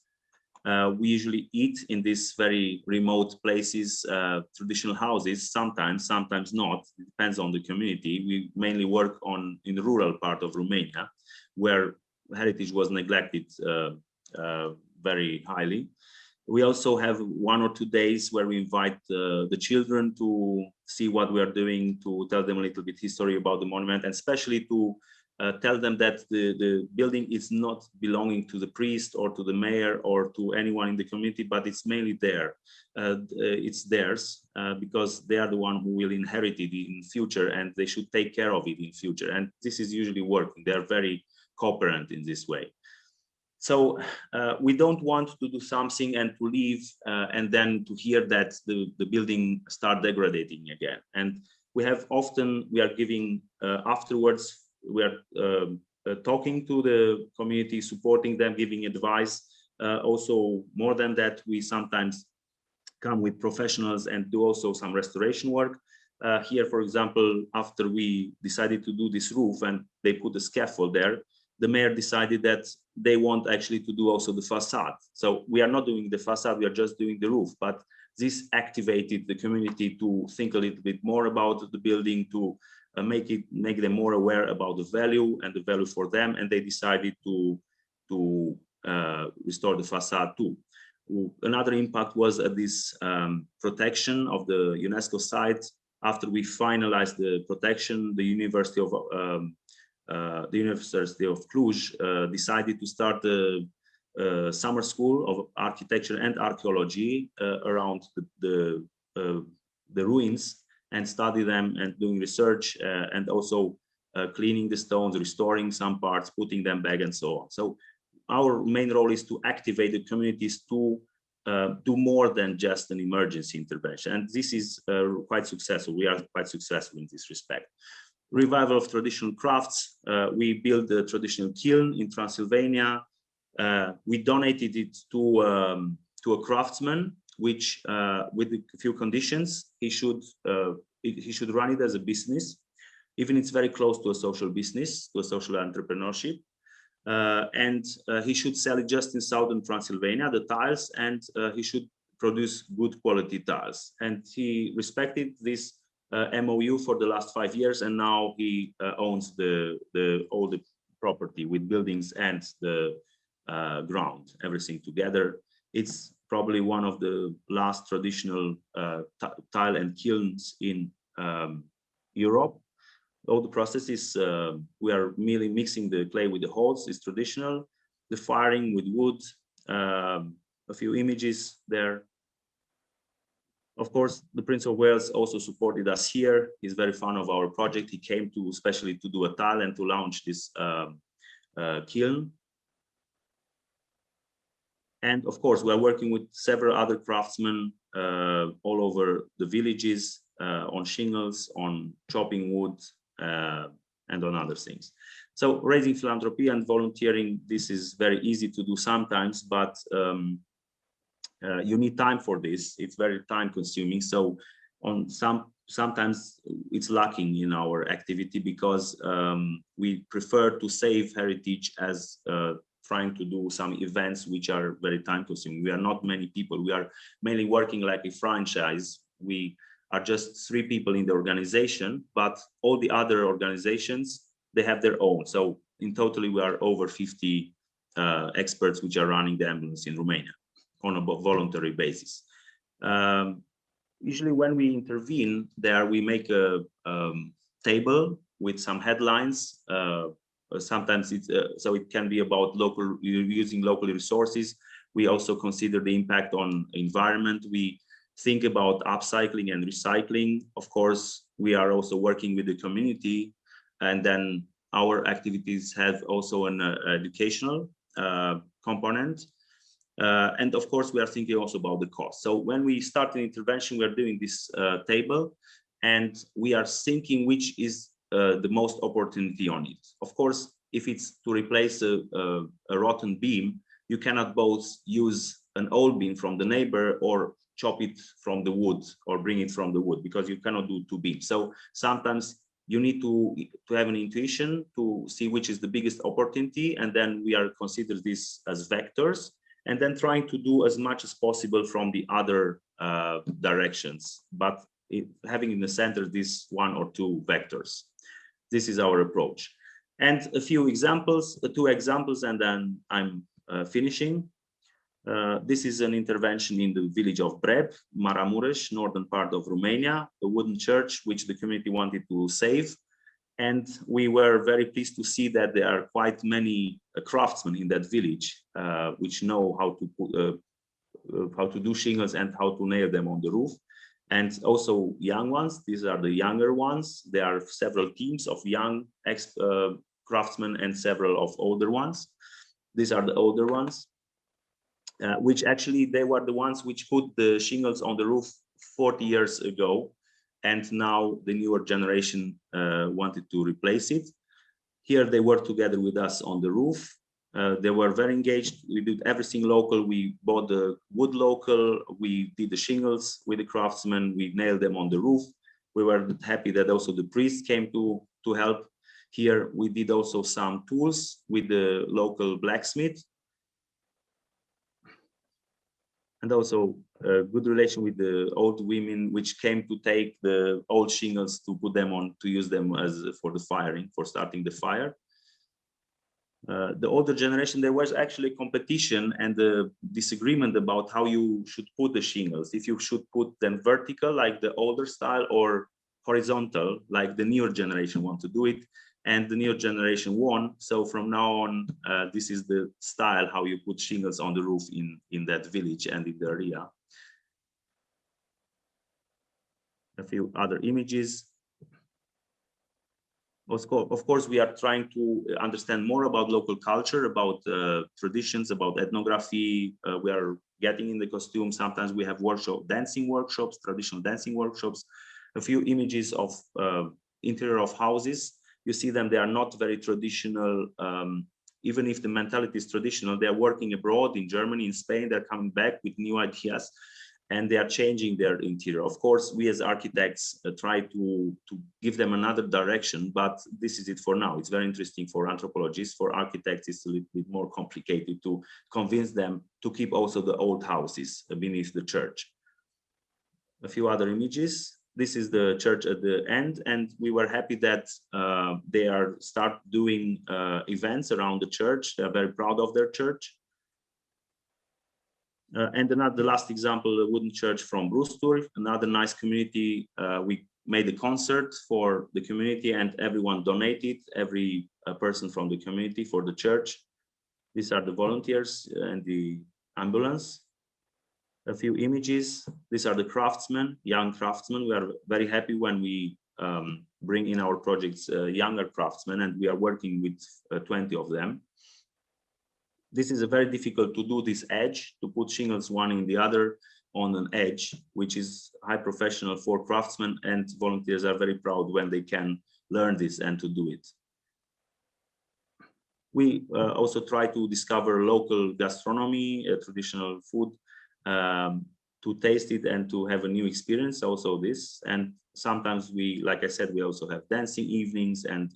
We usually eat in these very remote places, traditional houses, sometimes not. It depends on the community. We mainly work in the rural part of Romania, where heritage was neglected very highly. We also have 1 or 2 days where we invite the children to see what we are doing, to tell them a little bit history about the monument, and especially to tell them that the building is not belonging to the priest or to the mayor or to anyone in the community, but it's mainly there. It's theirs because they are the one who will inherit it in future, and they should take care of it in future. And this is usually working. They are very cooperant in this way. So we don't want to do something and to leave and then to hear that the building start degrading again. And we are giving afterwards, we are talking to the community, supporting them, giving advice. Also, more than that, we sometimes come with professionals and do also some restoration work. Here, for example, after we decided to do this roof and they put a scaffold there, the mayor decided that they want actually to do also the facade. So we are not doing the facade, we are just doing the roof. But this activated the community to think a little bit more about the building, to make them more aware about the value and the value for them, and they decided to restore the facade too. Another impact was this protection of the UNESCO site. After we finalized the protection, the University of Cluj decided to start a summer school of architecture and archaeology around the ruins, and study them and doing research and also cleaning the stones, restoring some parts, putting them back, and so on. So our main role is to activate the communities to do more than just an emergency intervention. And this is quite successful. We are quite successful in this respect. Revival of traditional crafts. We built a traditional kiln in Transylvania. We donated it to a craftsman, which with a few conditions. He should run it as a business, even it's very close to a social business, to a social entrepreneurship. And he should sell it just in southern Transylvania, the tiles, and he should produce good quality tiles. And he respected this MOU for the last 5 years, and now he owns all the property with buildings and the ground, everything together. It's probably one of the last traditional tile and kilns in Europe. All the processes, we are merely mixing the clay with the holes, is traditional. The firing with wood, a few images there. Of course, the Prince of Wales also supported us here. He's very fond of our project. He came to especially to do a tile and to launch this kiln. And of course, we are working with several other craftsmen all over the villages, on shingles, on chopping wood, and on other things. So raising philanthropy and volunteering, this is very easy to do sometimes, but you need time for this. It's very time consuming. So sometimes it's lacking in our activity because we prefer to save heritage as trying to do some events which are very time consuming. We are not many people. We are mainly working like a franchise. We are just 3 people in the organization, but all the other organizations, they have their own. So in totally, we are over 50 experts which are running the ambulance in Romania on a voluntary basis. Usually when we intervene there, we make a table with some headlines. Sometimes it's so it can be about using local resources. We also consider the impact on environment. We think about upcycling and recycling. Of course, we are also working with the community, and then our activities have also an educational component. And of course, we are thinking also about the cost. So when we start an intervention, we are doing this table, and we are thinking which is the most opportunity on it. Of course, if it's to replace a rotten beam, you cannot both use an old beam from the neighbor or chop it from the wood or bring it from the wood, because you cannot do two beams. So sometimes you need to have an intuition to see which is the biggest opportunity, and then we are consider this as vectors, and then trying to do as much as possible from the other directions, but having in the center this one or two vectors. This is our approach. And a few examples, two examples, and then I'm finishing. This is an intervention in the village of Breb, Maramureș, northern part of Romania, a wooden church which the community wanted to save. And we were very pleased to see that there are quite many craftsmen in that village which know how to do shingles and how to nail them on the roof. And also young ones, these are the younger ones. There are several teams of young craftsmen and several of older ones. These are the older ones. Which actually they were the ones which put the shingles on the roof 40 years ago, and now the newer generation wanted to replace it. Here they worked together with us on the roof. They were very engaged. We did everything local. We bought the wood local. We did the shingles with the craftsmen. We nailed them on the roof. We were happy that also the priest came to help. Here we did also some tools with the local blacksmith. And also a good relation with the old women, which came to take the old shingles to put them on, to use them as for the firing, for starting the fire. The older generation, there was actually competition and a disagreement about how you should put the shingles, if you should put them vertical like the older style or horizontal like the newer generation want to do it. And the newer generation won. So from now on, this is the style how you put shingles on the roof in that village and in the area. A few other images. Of course, we are trying to understand more about local culture, about traditions, about ethnography. We are getting in the costume. Sometimes we have dancing workshops, traditional dancing workshops. A few images of interior of houses. You see them, they are not very traditional. Even if the mentality is traditional, they are working abroad in Germany, in Spain, they're coming back with new ideas and they are changing their interior. Of course, we as architects try to give them another direction, but this is it for now. It's very interesting for anthropologists. For architects, it's a little bit more complicated to convince them to keep also the old houses beneath the church. A few other images. This is the church at the end, and we were happy that they start doing events around the church. They are very proud of their church. And the last example, a wooden church from Brustur, another nice community. We made a concert for the community and everyone donated, every person from the community for the church. These are the volunteers and the ambulance. A few images. These are the craftsmen, young craftsmen. We are very happy when we bring in our projects younger craftsmen, and we are working with 20 of them. This is a very difficult to do this edge, to put shingles one in the other on an edge, which is high professional for craftsmen, and volunteers are very proud when they can learn this and to do it. We also try to discover local gastronomy, traditional food, to taste it and to have a new experience, also this. And sometimes we, like I said, we also have dancing evenings and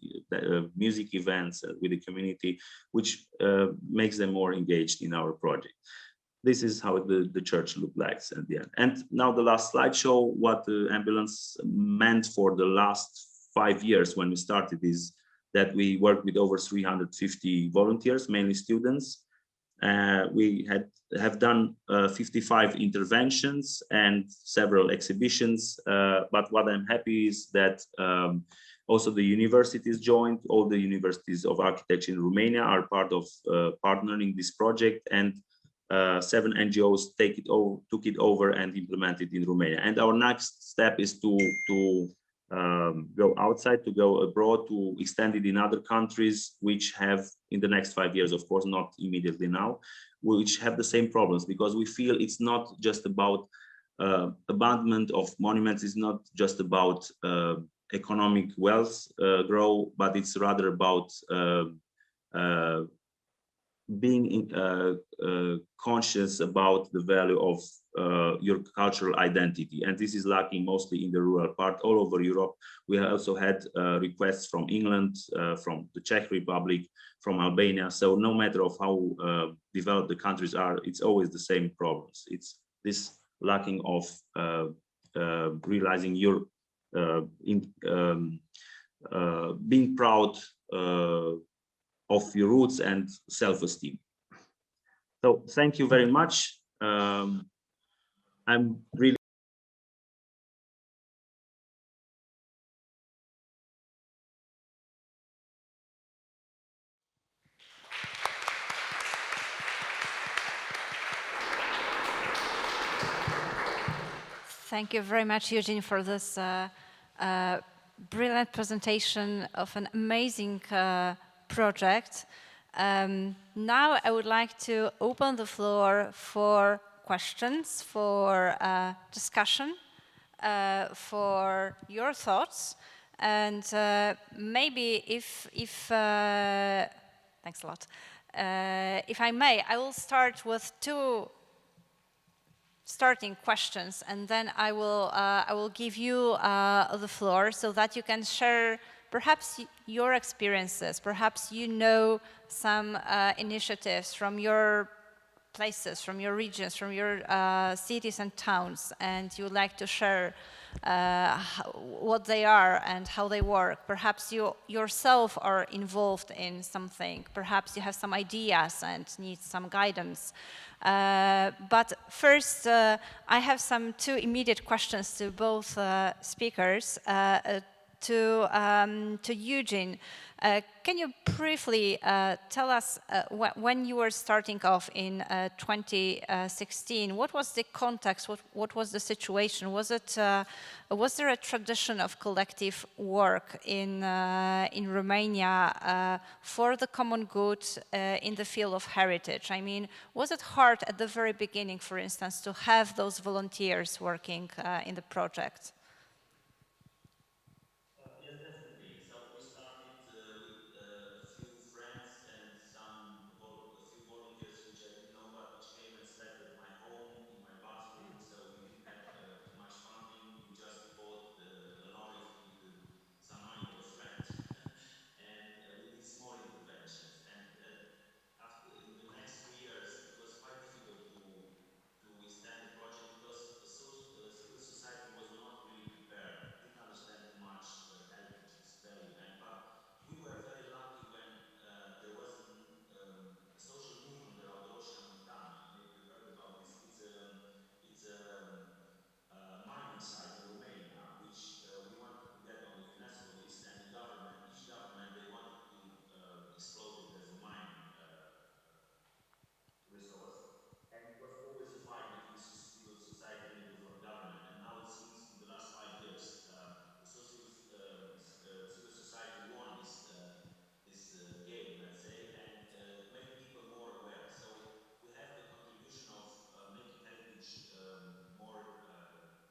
music events with the community, which makes them more engaged in our project. This is how the church looked like at the end. And now the last slide show what the ambulance meant for the last 5 years when we started is that we worked with over 350 volunteers, mainly students. We have done 55 interventions and several exhibitions, but what I'm happy is that also the universities joined. All the universities of architecture in Romania are part of partnering this project, and 7 NGOs took it over and implemented in Romania. And our next step is to go outside, to go abroad, to extend it in other countries, which have in the next 5 years, of course, not immediately now, which have the same problems, because we feel it's not just about abandonment of monuments, is not just about economic wealth grow, but it's rather about being conscious about the value of your cultural identity. And this is lacking mostly in the rural part all over Europe. We also had requests from England, from the Czech Republic, from Albania. So no matter of how developed the countries are, it's always the same problems. It's this lacking of realizing your being proud of your roots and self-esteem. So thank you very much. I'm really Thank you very much, Eugen, for this brilliant presentation of an amazing project. Now I would like to open the floor for questions, for discussion, for your thoughts, and maybe if thanks a lot. If I may, I will start with two starting questions, and then I will give you the floor so that you can share perhaps your experiences. Perhaps you know some initiatives from your places, from your regions, from your cities and towns, and you would like to share what they are and how they work. Perhaps you yourself are involved in something. Perhaps you have some ideas and need some guidance. But first, I have some two immediate questions to both speakers. To Eugen, can you briefly tell us when you were starting off in 2016? What was the context? What was the situation? Was there a tradition of collective work in Romania for the common good in the field of heritage? I mean, was it hard at the very beginning, for instance, to have those volunteers working in the project? funding. We just bought a lorry with some money that was left, and we did small interventions. And after, in the next 3 years, it was quite difficult to extend the project because civil society was not really prepared, didn't understand too much heritage's value. And but we were very lucky when there was a social movement around the Roșia Montană. Maybe you heard about this. It's a mining site in Romania, which we wanted to get on the UNESCO list, and the government, each government, they wanted to exploit it as a mining resource. And it was always a fight between civil society and the government. And now it seems in the last 5 years, the civil society won this game, let's say, and made people more aware. So we have the contribution of making heritage more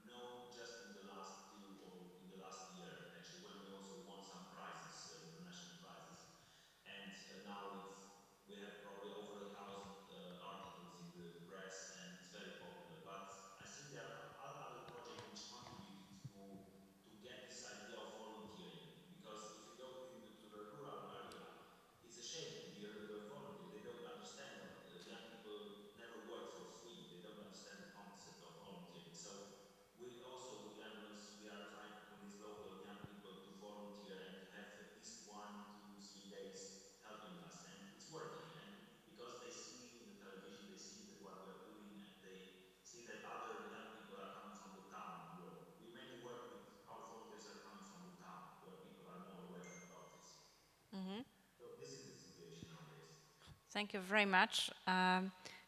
known just in the last 2 or in the last year, actually, when we also won some prizes, international prizes. And now we have probably over 1,000 articles in the press, and it's very popular. But I think there are other projects which contributed to get this idea of volunteering, because if you go to the rural area, it's a shame to be a volunteer. They don't understand what young people never work for free. They don't understand the concept of volunteering. So we also, with Jagiellonians, we are trying to convince local young people to volunteer and to have at least 1, 2, 3 days helping us, and it's working. And because they see in the television, they see that what we are doing, and they see that other young people are coming from the town to work. We mainly work with our volunteers are coming from the town, where people are more aware about this. Mm-hmm. So this is the situation nowadays. Thank you very much.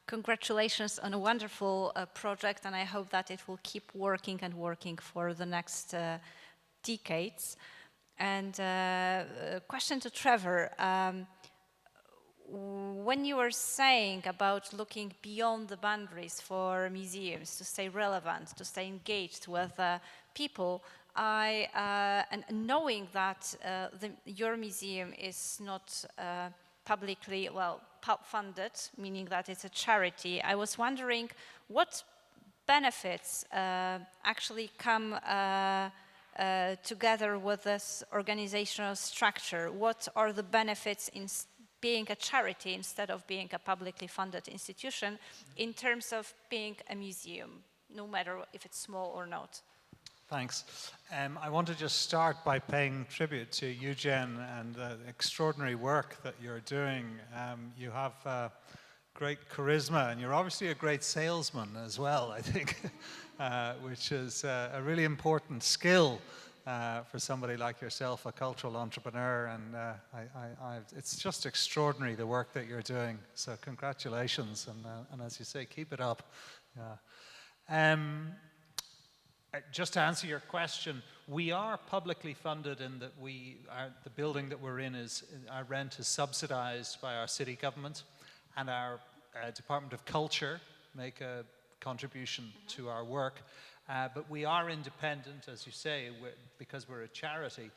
Congratulations on a wonderful project, and I hope that it will keep working and working for the next decades. And a question to Trevor. When you were saying about looking beyond the boundaries for museums to stay relevant, to stay engaged with people, and knowing that your museum is not publicly, funded, meaning that it's a charity, I was wondering what benefits actually come together with this organizational structure. What are the benefits in being a charity instead of being a publicly funded institution in terms of being a museum, no matter if it's small or not? Thanks. I want to just start by paying tribute to Eugen and the extraordinary work that you're doing. You have great charisma, and you're obviously a great salesman as well, I think, which is a really important skill for somebody like yourself, a cultural entrepreneur, and it's just extraordinary the work that you're doing. So congratulations, and as you say, keep it up. Just to answer your question, we are publicly funded in that the building that we're in our rent is subsidized by our city government, and our Department of Culture make a contribution to our work. But we are independent, as you say, because we're a charity.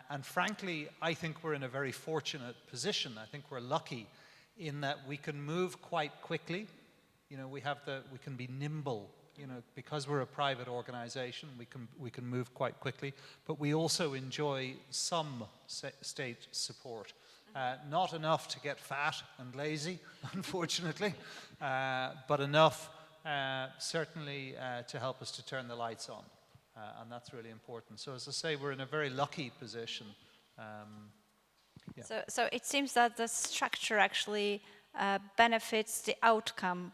And frankly, I think we're in a very fortunate position. I think we're lucky in that we can move quite quickly. You know, we can be nimble. You know, because we're a private organization, we can move quite quickly. But we also enjoy some state support. Not enough to get fat and lazy, unfortunately, but enough certainly to help us to turn the lights on, and that's really important. So as I say, we're in a very lucky position. Yeah. So it seems that the structure actually benefits the outcome.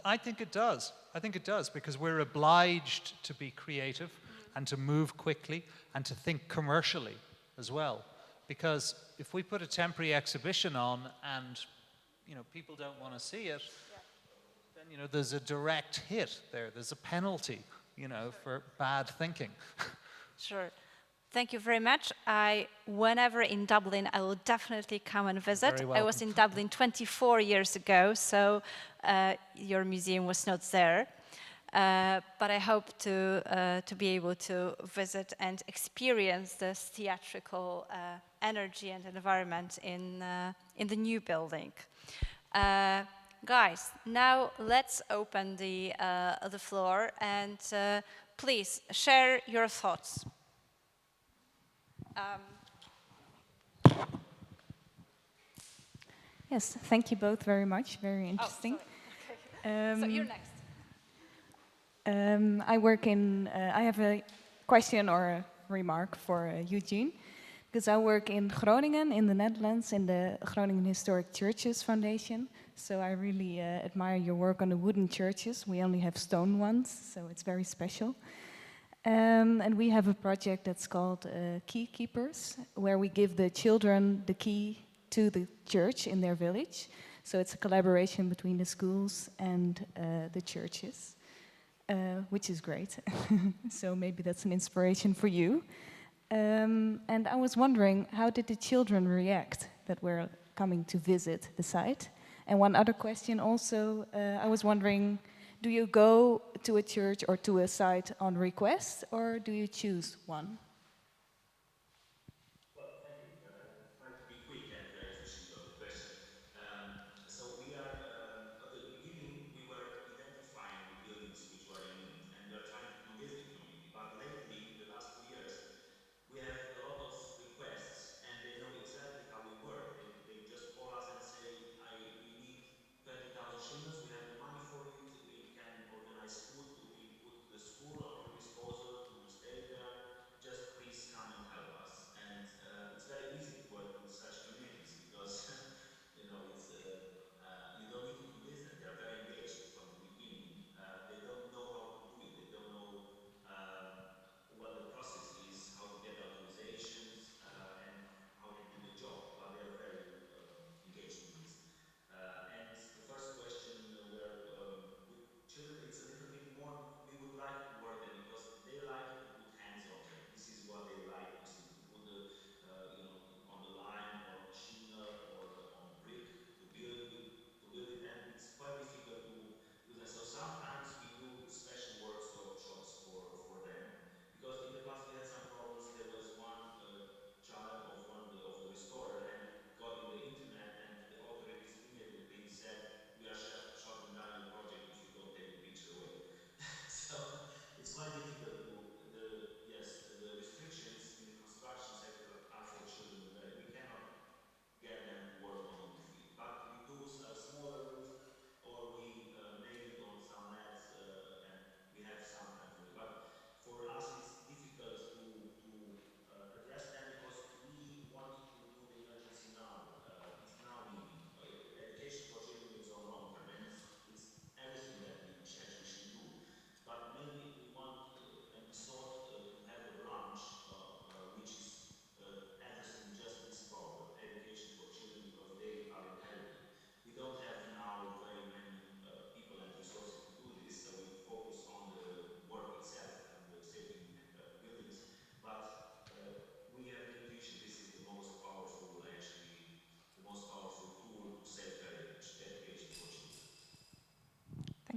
I think it does. I think it does, because we're obliged to be creative and to move quickly and to think commercially as well. Because if we put a temporary exhibition on and, you know, people don't want to see it, then, you know, there's a direct hit there. There's a penalty, you know, for bad thinking. Sure. Thank you very much. Whenever in Dublin, I will definitely come and visit. I was in Dublin 24 years ago, so your museum was not there. But I hope to be able to visit and experience this theatrical energy and environment in the new building. Guys, now let's open the floor, and please share your thoughts. Yes, thank you both very much. Very interesting. Okay. So you're next. I have a question or a remark for Eugen, because I work in Groningen, in the Netherlands, in the Groningen Historic Churches Foundation. So I really admire your work on the wooden churches. We only have stone ones, so it's very special. And we have a project that's called Key Keepers, where we give the children the key to the church in their village. So it's a collaboration between the schools and the churches, which is great. So maybe that's an inspiration for you. And I was wondering, how did the children react that were coming to visit the site? And one other question also, I was wondering, do you go to a church or to a site on request, or do you choose one? Well, thank you. Try to be quick and efficient on the question. So we are, at the beginning, we were identifying the buildings which were in need, and we are trying to convince the community. But lately, in the last 2 years, we have a lot of requests, and they know exactly how we work. They just call us and say, we need 20,000 shillings, we have the money for it, we can organize food to be put to the school at your disposal to stay there. Just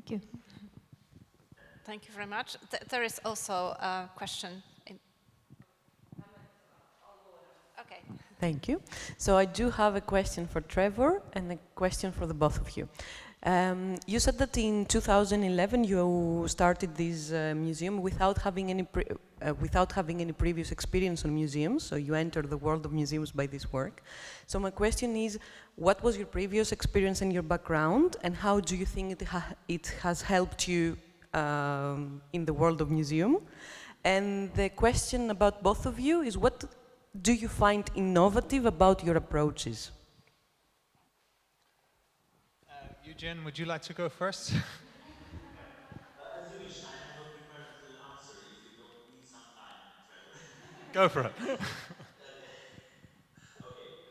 Thank you. Thank you very much. There is also a question. Okay. Thank you. So I do have a question for Trevor and a question for the both of you. You said that in 2011 you started this museum without having any previous experience on museums. So you entered the world of museums by this work. So my question is, what was your previous experience and your background, and how do you think it has helped you in the world of museum? And the question about both of you is, what do you find innovative about your approaches? Eugen, would you like to go first? As you wish, I have a prepared answer if you don't need some time, Trevor. Go for it. Okay,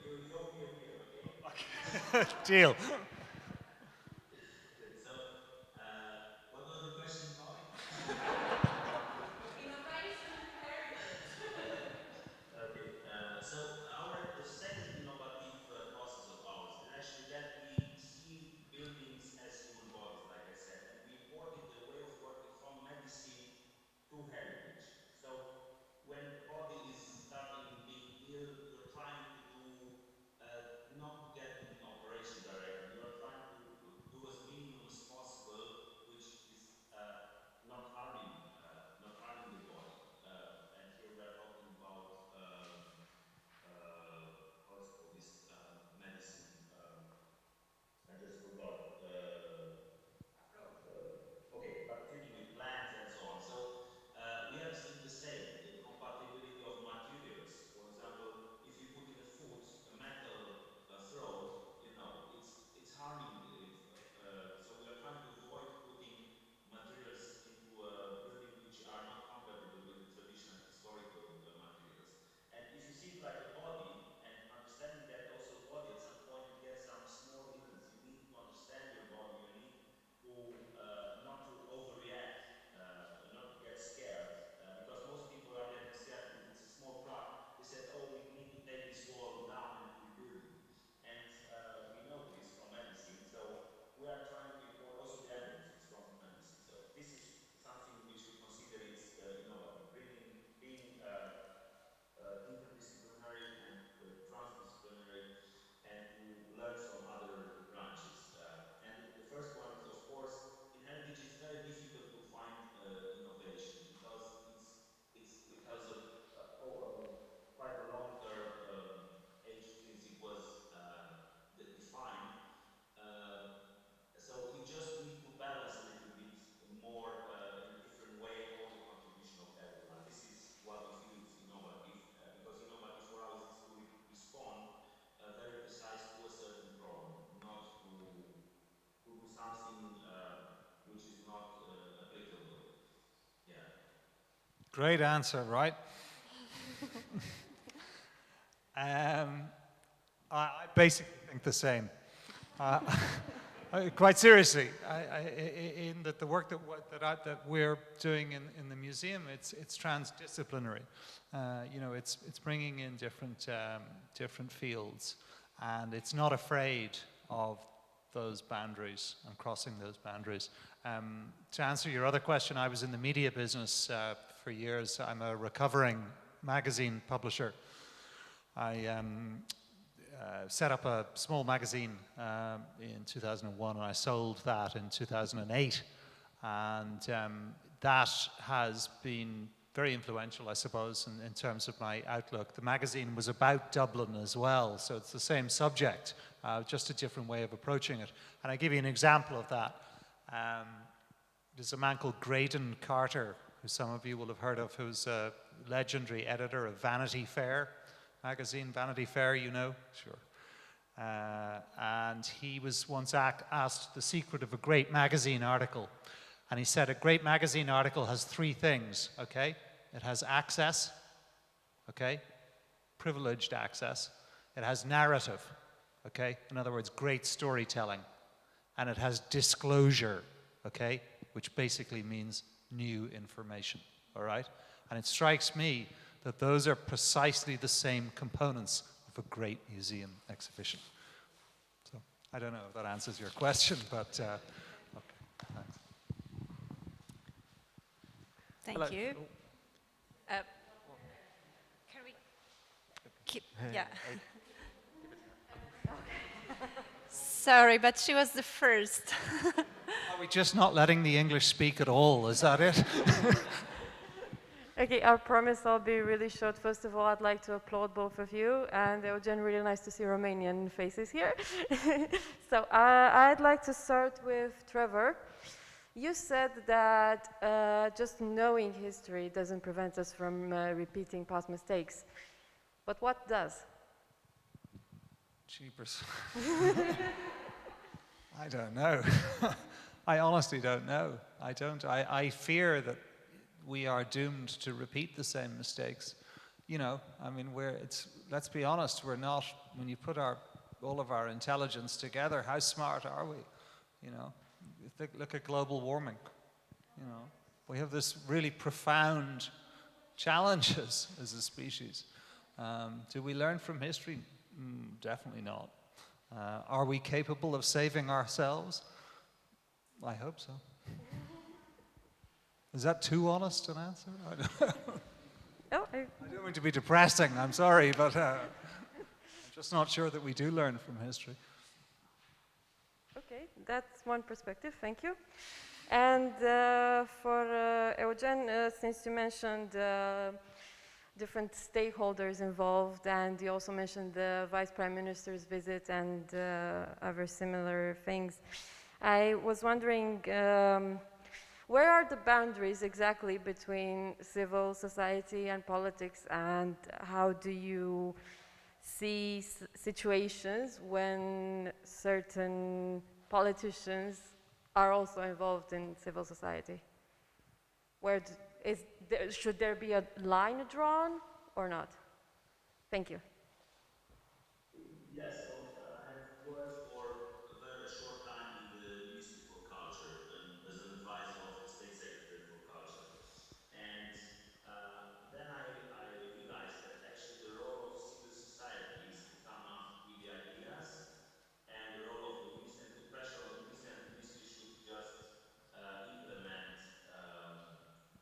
you owe me a beer, okay? Okay. Deal. Good. So, what was the question about? Okay, so our second innovative process of ours is actually that we see buildings as human bodies, like I said, and we imported the way of working from medicine to heritage. So when a body is starting being ill, you're trying to do not to get in operation directly. You're trying to do as minimum as possible, which is not harming the body. And here we are talking about how it's called this medicine. I just forgot. Okay, but treating with plants and so on. So we have seen the same compatibility of materials. For example, if you put in a foot a metal throat, you know, it's harming it. So we are trying to avoid putting materials into a building which are not compatible with the traditional historical materials. And if you see it like a body, and understanding that also a body at some point it gets some small illness, you need to understand your body, you need to not to overreact, not to get scared, because most people are getting scared if it's a small crack. They said, "Oh, we need to take this wall down and rebuild it," and we know this from medicine. So we are trying to import. Also, the evidence is from medicine. So this is something which we consider it's innovative, being interdisciplinary and transdisciplinary, and to learn from other branches. And the first one is, of course, in heritage, it's very difficult to find innovation because it has a quite a longer age since it was defined. Um, so you just need to balance a little bit more in a different way all the contribution of everyone. This is what we feel it's innovative, because innovative for us is to respond very precise to a certain problem, not to do something which is not applicable. Yeah. Great answer, right? I basically think the same. Quite seriously, in that the work that we're doing in the museum, it's transdisciplinary. You know, it's bringing in different fields, and it's not afraid of those boundaries and crossing those boundaries. To answer your other question, I was in the media business for years. I'm a recovering magazine publisher. I set up a small magazine in 2001, and I sold that in 2008. And that has been very influential, I suppose, in terms of my outlook. The magazine was about Dublin as well, so it's the same subject, just a different way of approaching it. And I give you an example of that. There's a man called Graydon Carter, who some of you will have heard of, who's a legendary editor of Vanity Fair magazine. Vanity Fair, you know? Sure. And he was once asked the secret of a great magazine article. And he said a great magazine article has three things, okay? It has access, okay? Privileged access. It has narrative, okay? In other words, great storytelling. And it has disclosure, okay? Which basically means new information, all right? And it strikes me that those are precisely the same components of a great museum exhibition. So I don't know if that answers your question, but okay, thanks. Thank Hello. you. Can we keep, yeah. Sorry, but she was the first. Are we just not letting the English speak at all? Is that it? Okay, I promise I'll be really short. First of all, I'd like to applaud both of you, and Eugen, really nice to see Romanian faces here. So I'd like to start with Trevor. You said that just knowing history doesn't prevent us from repeating past mistakes. But what does? Jeepers. I don't know. I honestly don't know. I don't. I fear that we are doomed to repeat the same mistakes. You know, I mean, let's be honest, we're not, when you put all of our intelligence together, how smart are we? You know, look at global warming. You know, we have this really profound challenges as a species. Do we learn from history? Definitely not. Are we capable of saving ourselves? I hope so. Is that too honest an answer? I don't mean to be depressing, I'm sorry, but I'm just not sure that we do learn from history. Okay, that's one perspective, thank you. And for Eugen, since you mentioned different stakeholders involved, and you also mentioned the Vice Prime Minister's visit and other similar things, I was wondering, where are the boundaries exactly between civil society and politics, and how do you see situations when certain politicians are also involved in civil society? Should there be a line drawn or not? Thank you. Yes, so I have worked for a short time in the Ministry for Culture and as an advisor of the State Secretary for Culture. And then I realized that actually the role of civil society is to come up with the ideas, and the role of the ministry and put pressure on the ministry, and the ministry should just implement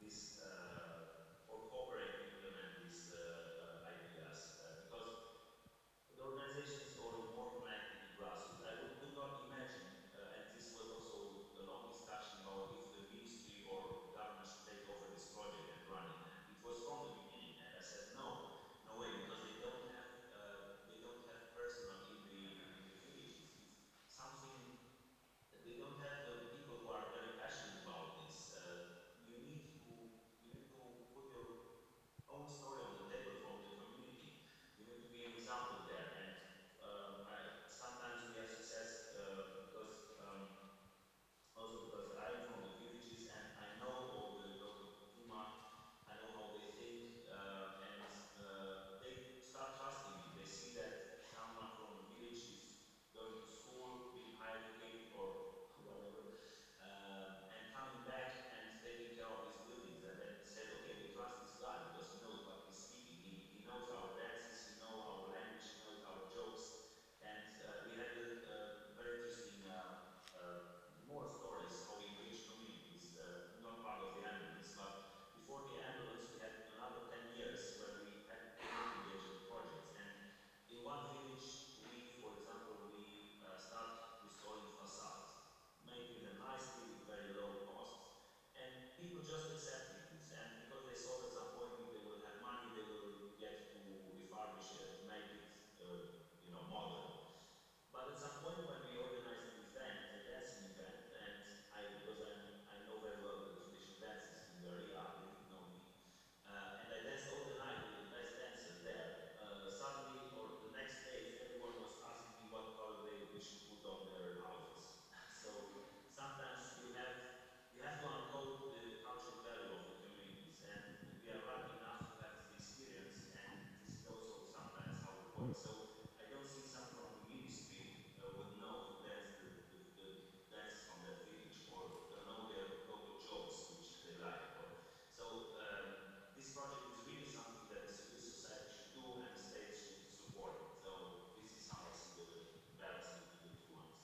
this or cooperate to implement these ideas, because the organization is always more connected to grassroots. I could not imagine, and this was also a long discussion about if the ministry or the government should take over this project and run it. And it was from the beginning. And I said, no, no way, because they don't have personnel in the villages. It's something. They don't have the people who are very passionate about this. You need to put your own story on the table from the community. You need to be an example there. And sometimes we have success because I am from the villages and I know all the local Duma. I know how they think, and they start trusting me. They see that someone from the village is going to school, being high educated or whatever, and coming back and taking care of these buildings. And then said, okay, we trust this guy because he knows what he's speaking. He knows our dances, he knows our language, he knows our jokes. And we had a very interesting more stories how we enrich communities, not part of the ambulance, but before the ambulance, we had another 10 years where we had community engagement projects. And in one village, for example, we start restoring facades, making them nicely with very low costs. And people just accepted this. And because they saw at some point, if they will have money, they will get to refurbish it, to make it, modern. But at some point when we organized an event, a dancing event, and because I know very well the traditional dances in the area, they didn't know me, and I danced all the night with the best dancers there. Suddenly, or the next days, everyone was asking me what color we should put on their houses. So sometimes you have to uncode the cultural value of the communities, and we are lucky enough to have this experience, and this is also sometimes how it works. So I don't think someone from the ministry would know to dance the dances from that village, or know their local jokes which they like. Or so this project is really something that the civil society should do, and the state should support it. So this is how I see the balance between the two ones.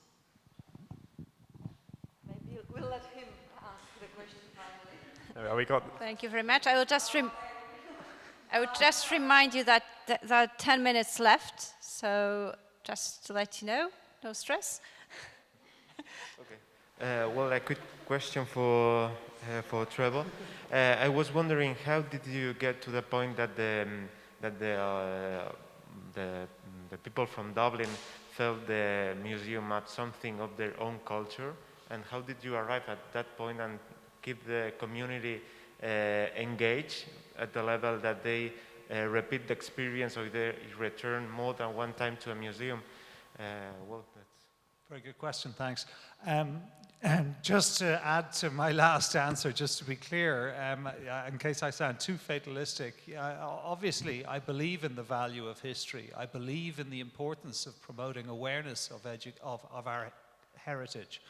Maybe we'll let him ask the question finally. We got. Thank you very much. I would just remind you that there are 10 minutes left, so just to let you know, no stress. Okay. Well, a quick question for Trevor. I was wondering, how did you get to the point that the people from Dublin felt the museum had something of their own culture, and how did you arrive at that point and keep the community engaged at the level that they repeat the experience or they return more than one time to a museum? Well, that's very good question, thanks. And just to add to my last answer, just to be clear, in case I sound too fatalistic, obviously I believe in the value of history. I believe in the importance of promoting awareness of our heritage.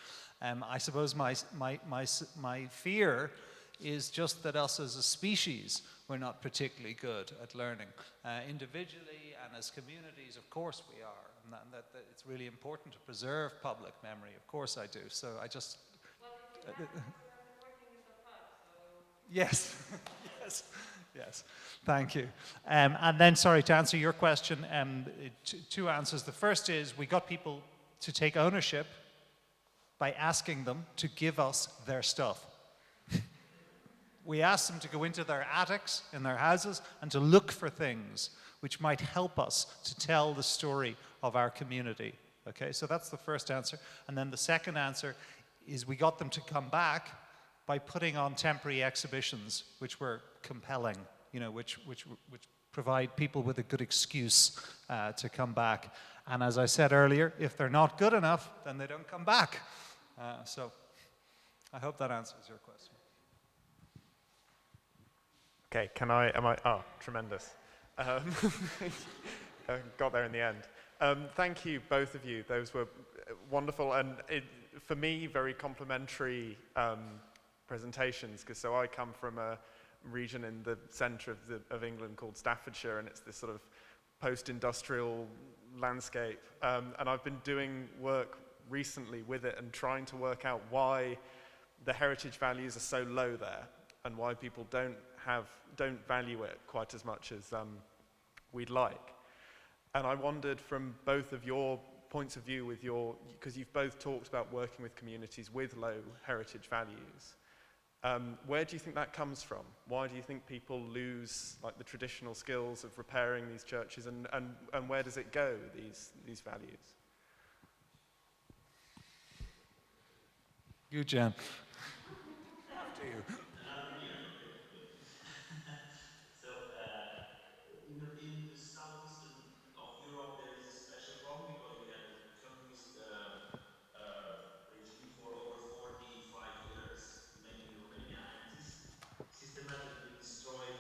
I suppose my fear is just that us as a species, we're not particularly good at learning. Individually and as communities, of course we are. And that it's really important to preserve public memory. Of course I do. So I just... Yes, yes. Thank you. And then, sorry, to answer your question, two answers. The first is we got people to take ownership by asking them to give us their stuff. We asked them to go into their attics in their houses and to look for things which might help us to tell the story of our community. Okay, so that's the first answer. And then the second answer is we got them to come back by putting on temporary exhibitions which were compelling, you know, which provide people with a good excuse to come back. And as I said earlier, if they're not good enough, then they don't come back. So I hope that answers your question. Okay, oh, tremendous. Got there in the end. Thank you, both of you. Those were wonderful and, for me, very complimentary presentations, because I come from a region in the centre of England called Staffordshire, and it's this sort of post-industrial landscape. And I've been doing work recently with it and trying to work out why the heritage values are so low there and why people don't value it quite as much as we'd like. And I wondered, from both of your points of view, because you've both talked about working with communities with low heritage values, where do you think that comes from? Why do you think people lose the traditional skills of repairing these churches, and where does it go, these values? Eugen. After you. In the southeastern of Europe, there is a special problem because we have a communist regime for over 45 years, mainly in Romania, and this systematically destroyed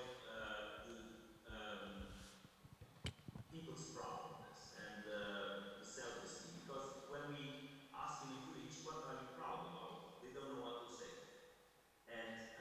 the people's proudness and the self-esteem. Because when we ask in the village, what are you proud about? They don't know what to say. And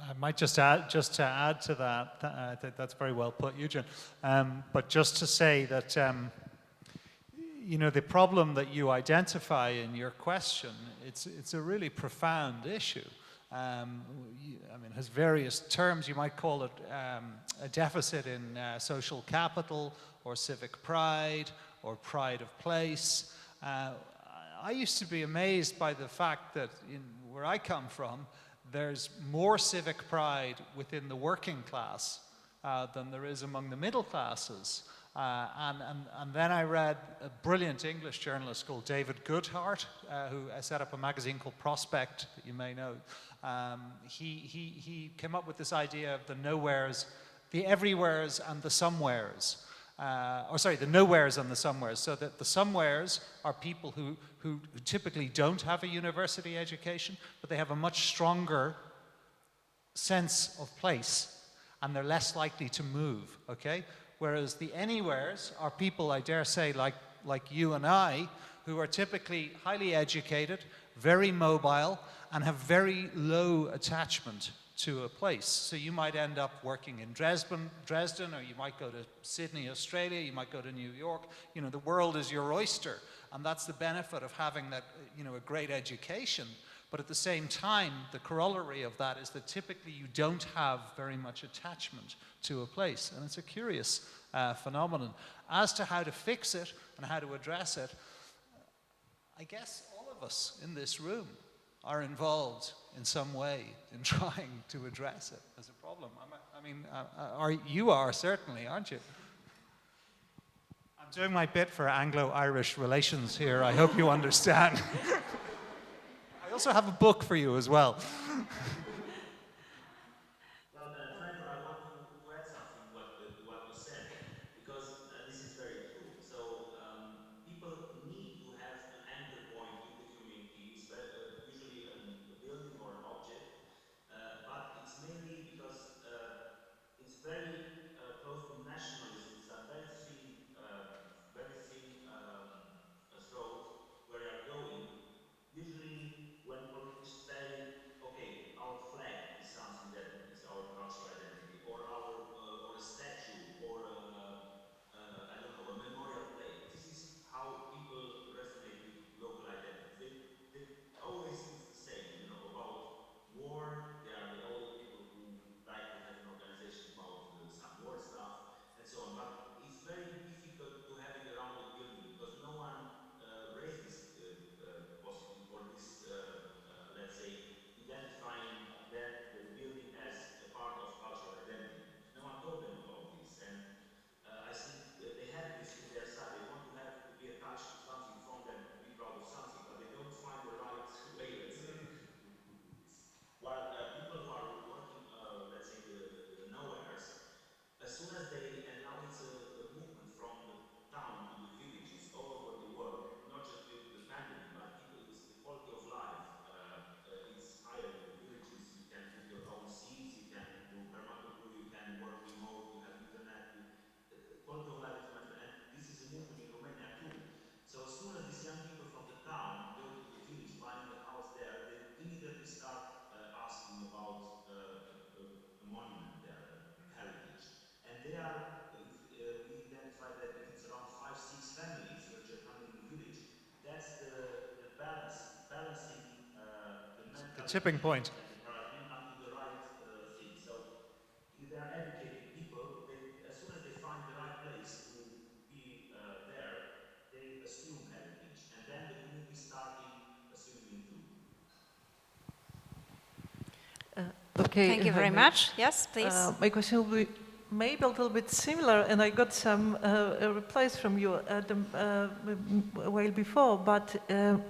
I might just to add to that, I think that's very well put, Eugen. But just to say that, you know, the problem that you identify in your question, it's a really profound issue. I mean, it has various terms. You might call it a deficit in social capital, or civic pride, or pride of place. I used to be amazed by the fact that where I come from, there's more civic pride within the working class than there is among the middle classes. And then I read a brilliant English journalist called David Goodhart, who set up a magazine called Prospect, that you may know. He came up with this idea of the nowheres, the everywheres and the somewheres. The nowheres and the somewheres. So that the somewheres are people who typically don't have a university education, but they have a much stronger sense of place, and they're less likely to move, okay? Whereas the anywheres are people, I dare say, like you and I, who are typically highly educated, very mobile, and have very low attachment to a place. So you might end up working in Dresden, or you might go to Sydney, Australia, you might go to New York. You know, the world is your oyster, and that's the benefit of having that, you know, a great education. But at the same time, the corollary of that is that typically you don't have very much attachment to a place, and it's a curious phenomenon. As to how to fix it and how to address it, I guess all of us in this room are involved in some way in trying to address it as a problem. You are certainly, aren't you? I'm doing my bit for Anglo-Irish relations here. I hope you understand. I also have a book for you as well. Well, Trevor, I want to add something to what you said, because this is very true. So people need to have an anchor point in the community, usually a building or an object, but it's mainly because it's very close to nationalism. It's a very thin throat where you are going. Usually, when politicians say, "Okay, our flag is something that is our cultural identity," or or a statue, or I don't know, a memorial plate. This is how people resonate with local identities. They always it's the same, you know, about war. They are the old people who like to have an organization about some war stuff and so on. But it's very difficult to have it around the building, because no one raised this possibility, or this, let's say, identifying the building as a part of cultural identity. No one told them about this, and I think they have this in their side. They want to be attached to something from them, to be proud of something, but they don't find the right way, let's say, to do this. While people who are working, let's say, the nowheres, as soon as and now it's a movement from the town to the villages all over the world, not just the pandemic, but the quality of life, it's higher in the villages. You can put your own seeds, you can do permaculture, you can work remote, you have internet, quality of life is much better. And this is a movement in Romania too. So as soon as these young people from the town go to the village, buying a house there, they immediately start asking about a monument there, a heritage. And they are, we identify that if it's around 5-6 families which are coming in the village, that's the balancing the mental, The tipping point. and the paradigm up to the right thing. So they are educated people. As soon as they find the right place to be there, they assume heritage, and then the community starting assuming too. Okay. Thank you very much. Yes, please. My question will be maybe a little bit similar, and I got some replies from you a while before, but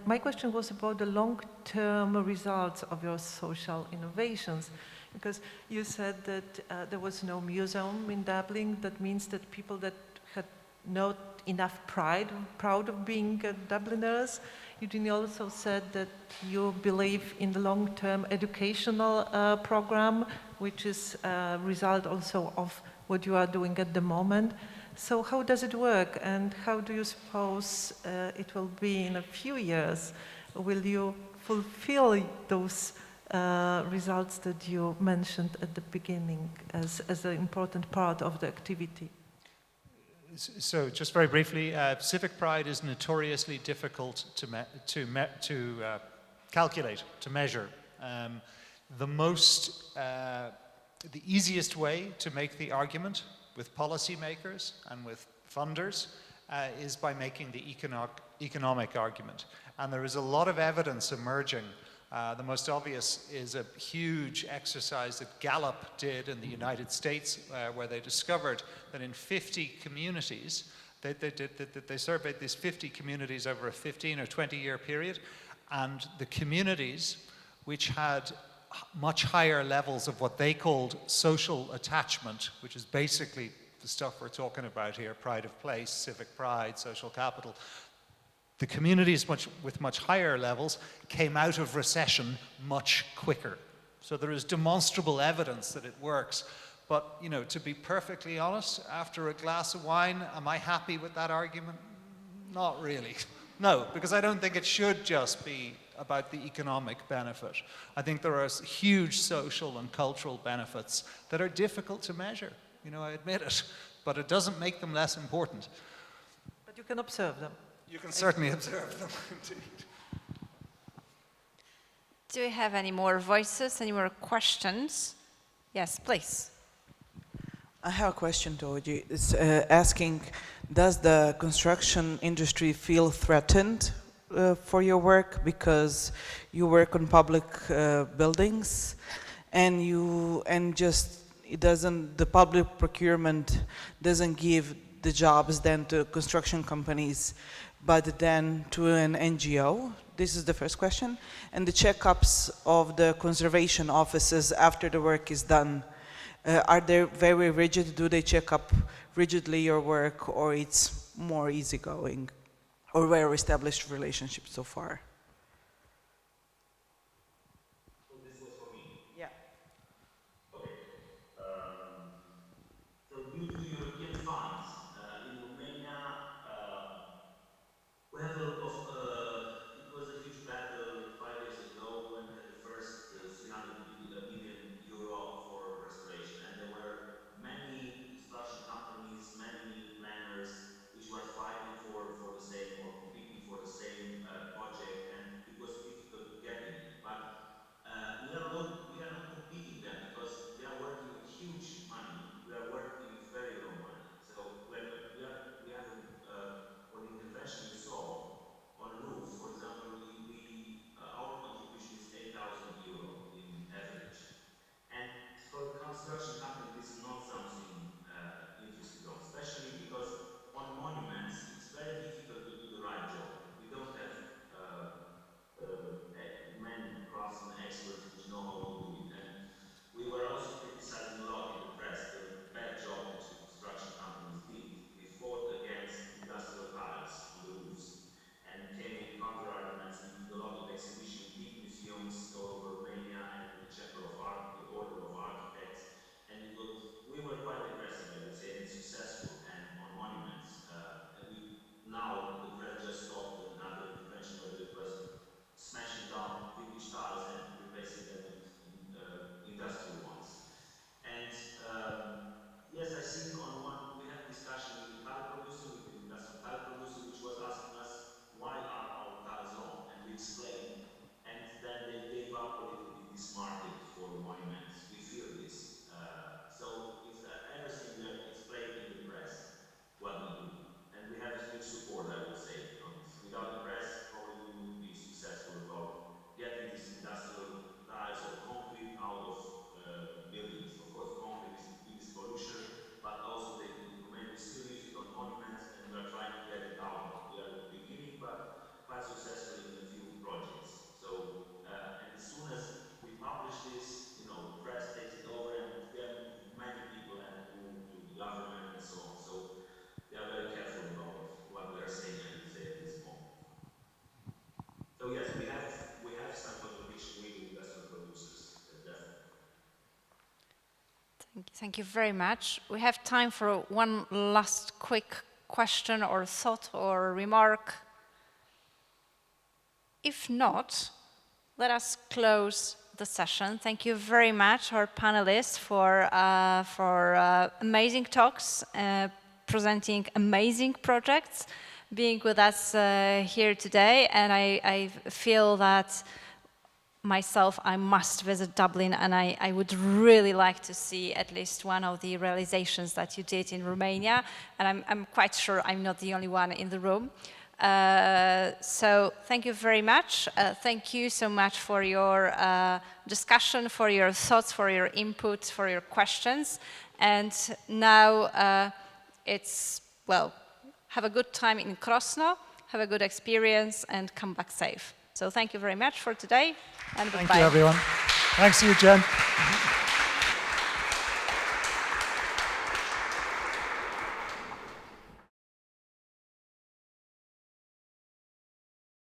my question was about the long-term results of your social innovations, because you said that there was no museum in Dublin. That means that people that had not enough proud of being Dubliners. Eugene also said that you believe in the long-term educational program, which is a result also of what you are doing at the moment. So how does it work, and how do you suppose it will be in a few years? Will you fulfill those results that you mentioned at the beginning as an important part of the activity? So just very briefly, civic pride is notoriously difficult to calculate, to measure. The easiest way to make the argument with policymakers and with funders is by making the economic argument. And there is a lot of evidence emerging. The most obvious is a huge exercise that Gallup did in the United States, where they discovered that in 50 communities, they surveyed these 50 communities over a 15 or 20-year period, and the communities which had much higher levels of what they called social attachment, which is basically the stuff we're talking about here, pride of place, civic pride, social capital. The communities with much higher levels came out of recession much quicker. So there is demonstrable evidence that it works. But, you know, to be perfectly honest, after a glass of wine, am I happy with that argument? Not really. No, because I don't think it should just be about the economic benefit. I think there are huge social and cultural benefits that are difficult to measure. You know, I admit it, but it doesn't make them less important. But you can observe them. You can certainly observe them, indeed. Do we have any more voices, any more questions? Yes, please. I have a question to you. It's asking, does the construction industry feel threatened for your work because you work on public buildings, and the public procurement doesn't give the jobs then to construction companies, but then to an NGO? This is the first question. And the checkups of the conservation offices after the work is done, are they very rigid? Do they check up rigidly your work, or it's more easygoing, or well-established relationships so far? So this was for me. Yeah. Okay. So due to European funds, in Romania, we have a lot of, it was a huge battle 5 years ago when we had the first 300 million euro for restoration. And there were many construction companies, many planners, which were fighting for the same, or competing for the same project, and it was difficult getting it. But we are not competing them, because they are working with huge money. We are working with very low money. So when we have for the intervention you saw on roof, for example, our contribution is 8,000 euro in average. And for construction company, this is not something interested on, especially because on monuments, it's very difficult to do the right job. We don't have many craftsmen experts which know how to do it. And we were also criticizing a lot in the press the bad job which the construction companies did. We fought against industrial tiles on the roofs and came with counter arguments. We did a lot of exhibition in big museums all over Romania and in the Chamber of Art, the Order of Architects. And we were quite aggressive, I would say, and successful. And on monuments, now the press just stopped another intervention where it was smashing down British tiles and replacing them with industrial ones. And yes, I think we had a discussion with the tile producer, with the industrial tile producer, which was asking us why are our tiles wrong, and we explained, and then they gave up a little bit this market for monuments. We feel this. So it's everything we are explained in the press what we do, and we have a huge support, I would say, on this. Without the press, probably we wouldn't be successful about getting these industrial tiles or concrete out of buildings. Of course, concrete is the biggest pollution, but also we still use it on monuments, and we are trying to get it out. We are beginning, but quite successfully in a few projects. So, and as soon as we publish this, the press takes it over, and then many people have to move to the government and so on. So they are very careful about what we are saying, I would say, at this moment. So yes, we have some contradiction with the industrial producers, definitely. Thank you very much. We have time for one last quick question or thought or remark. If not, let us close the session. Thank you very much, our panelists, for amazing talks, presenting amazing projects, being with us here today. And I feel that myself, I must visit Dublin, and I would really like to see at least one of the realizations that you did in Romania. And I'm quite sure I'm not the only one in the room. So thank you very much. Thank you so much for your discussion, for your thoughts, for your input, for your questions. And now it's, well, have a good time in Krosno, have a good experience, and come back safe. So thank you very much for today, and goodbye. Thank you, everyone. Thanks, Eugen.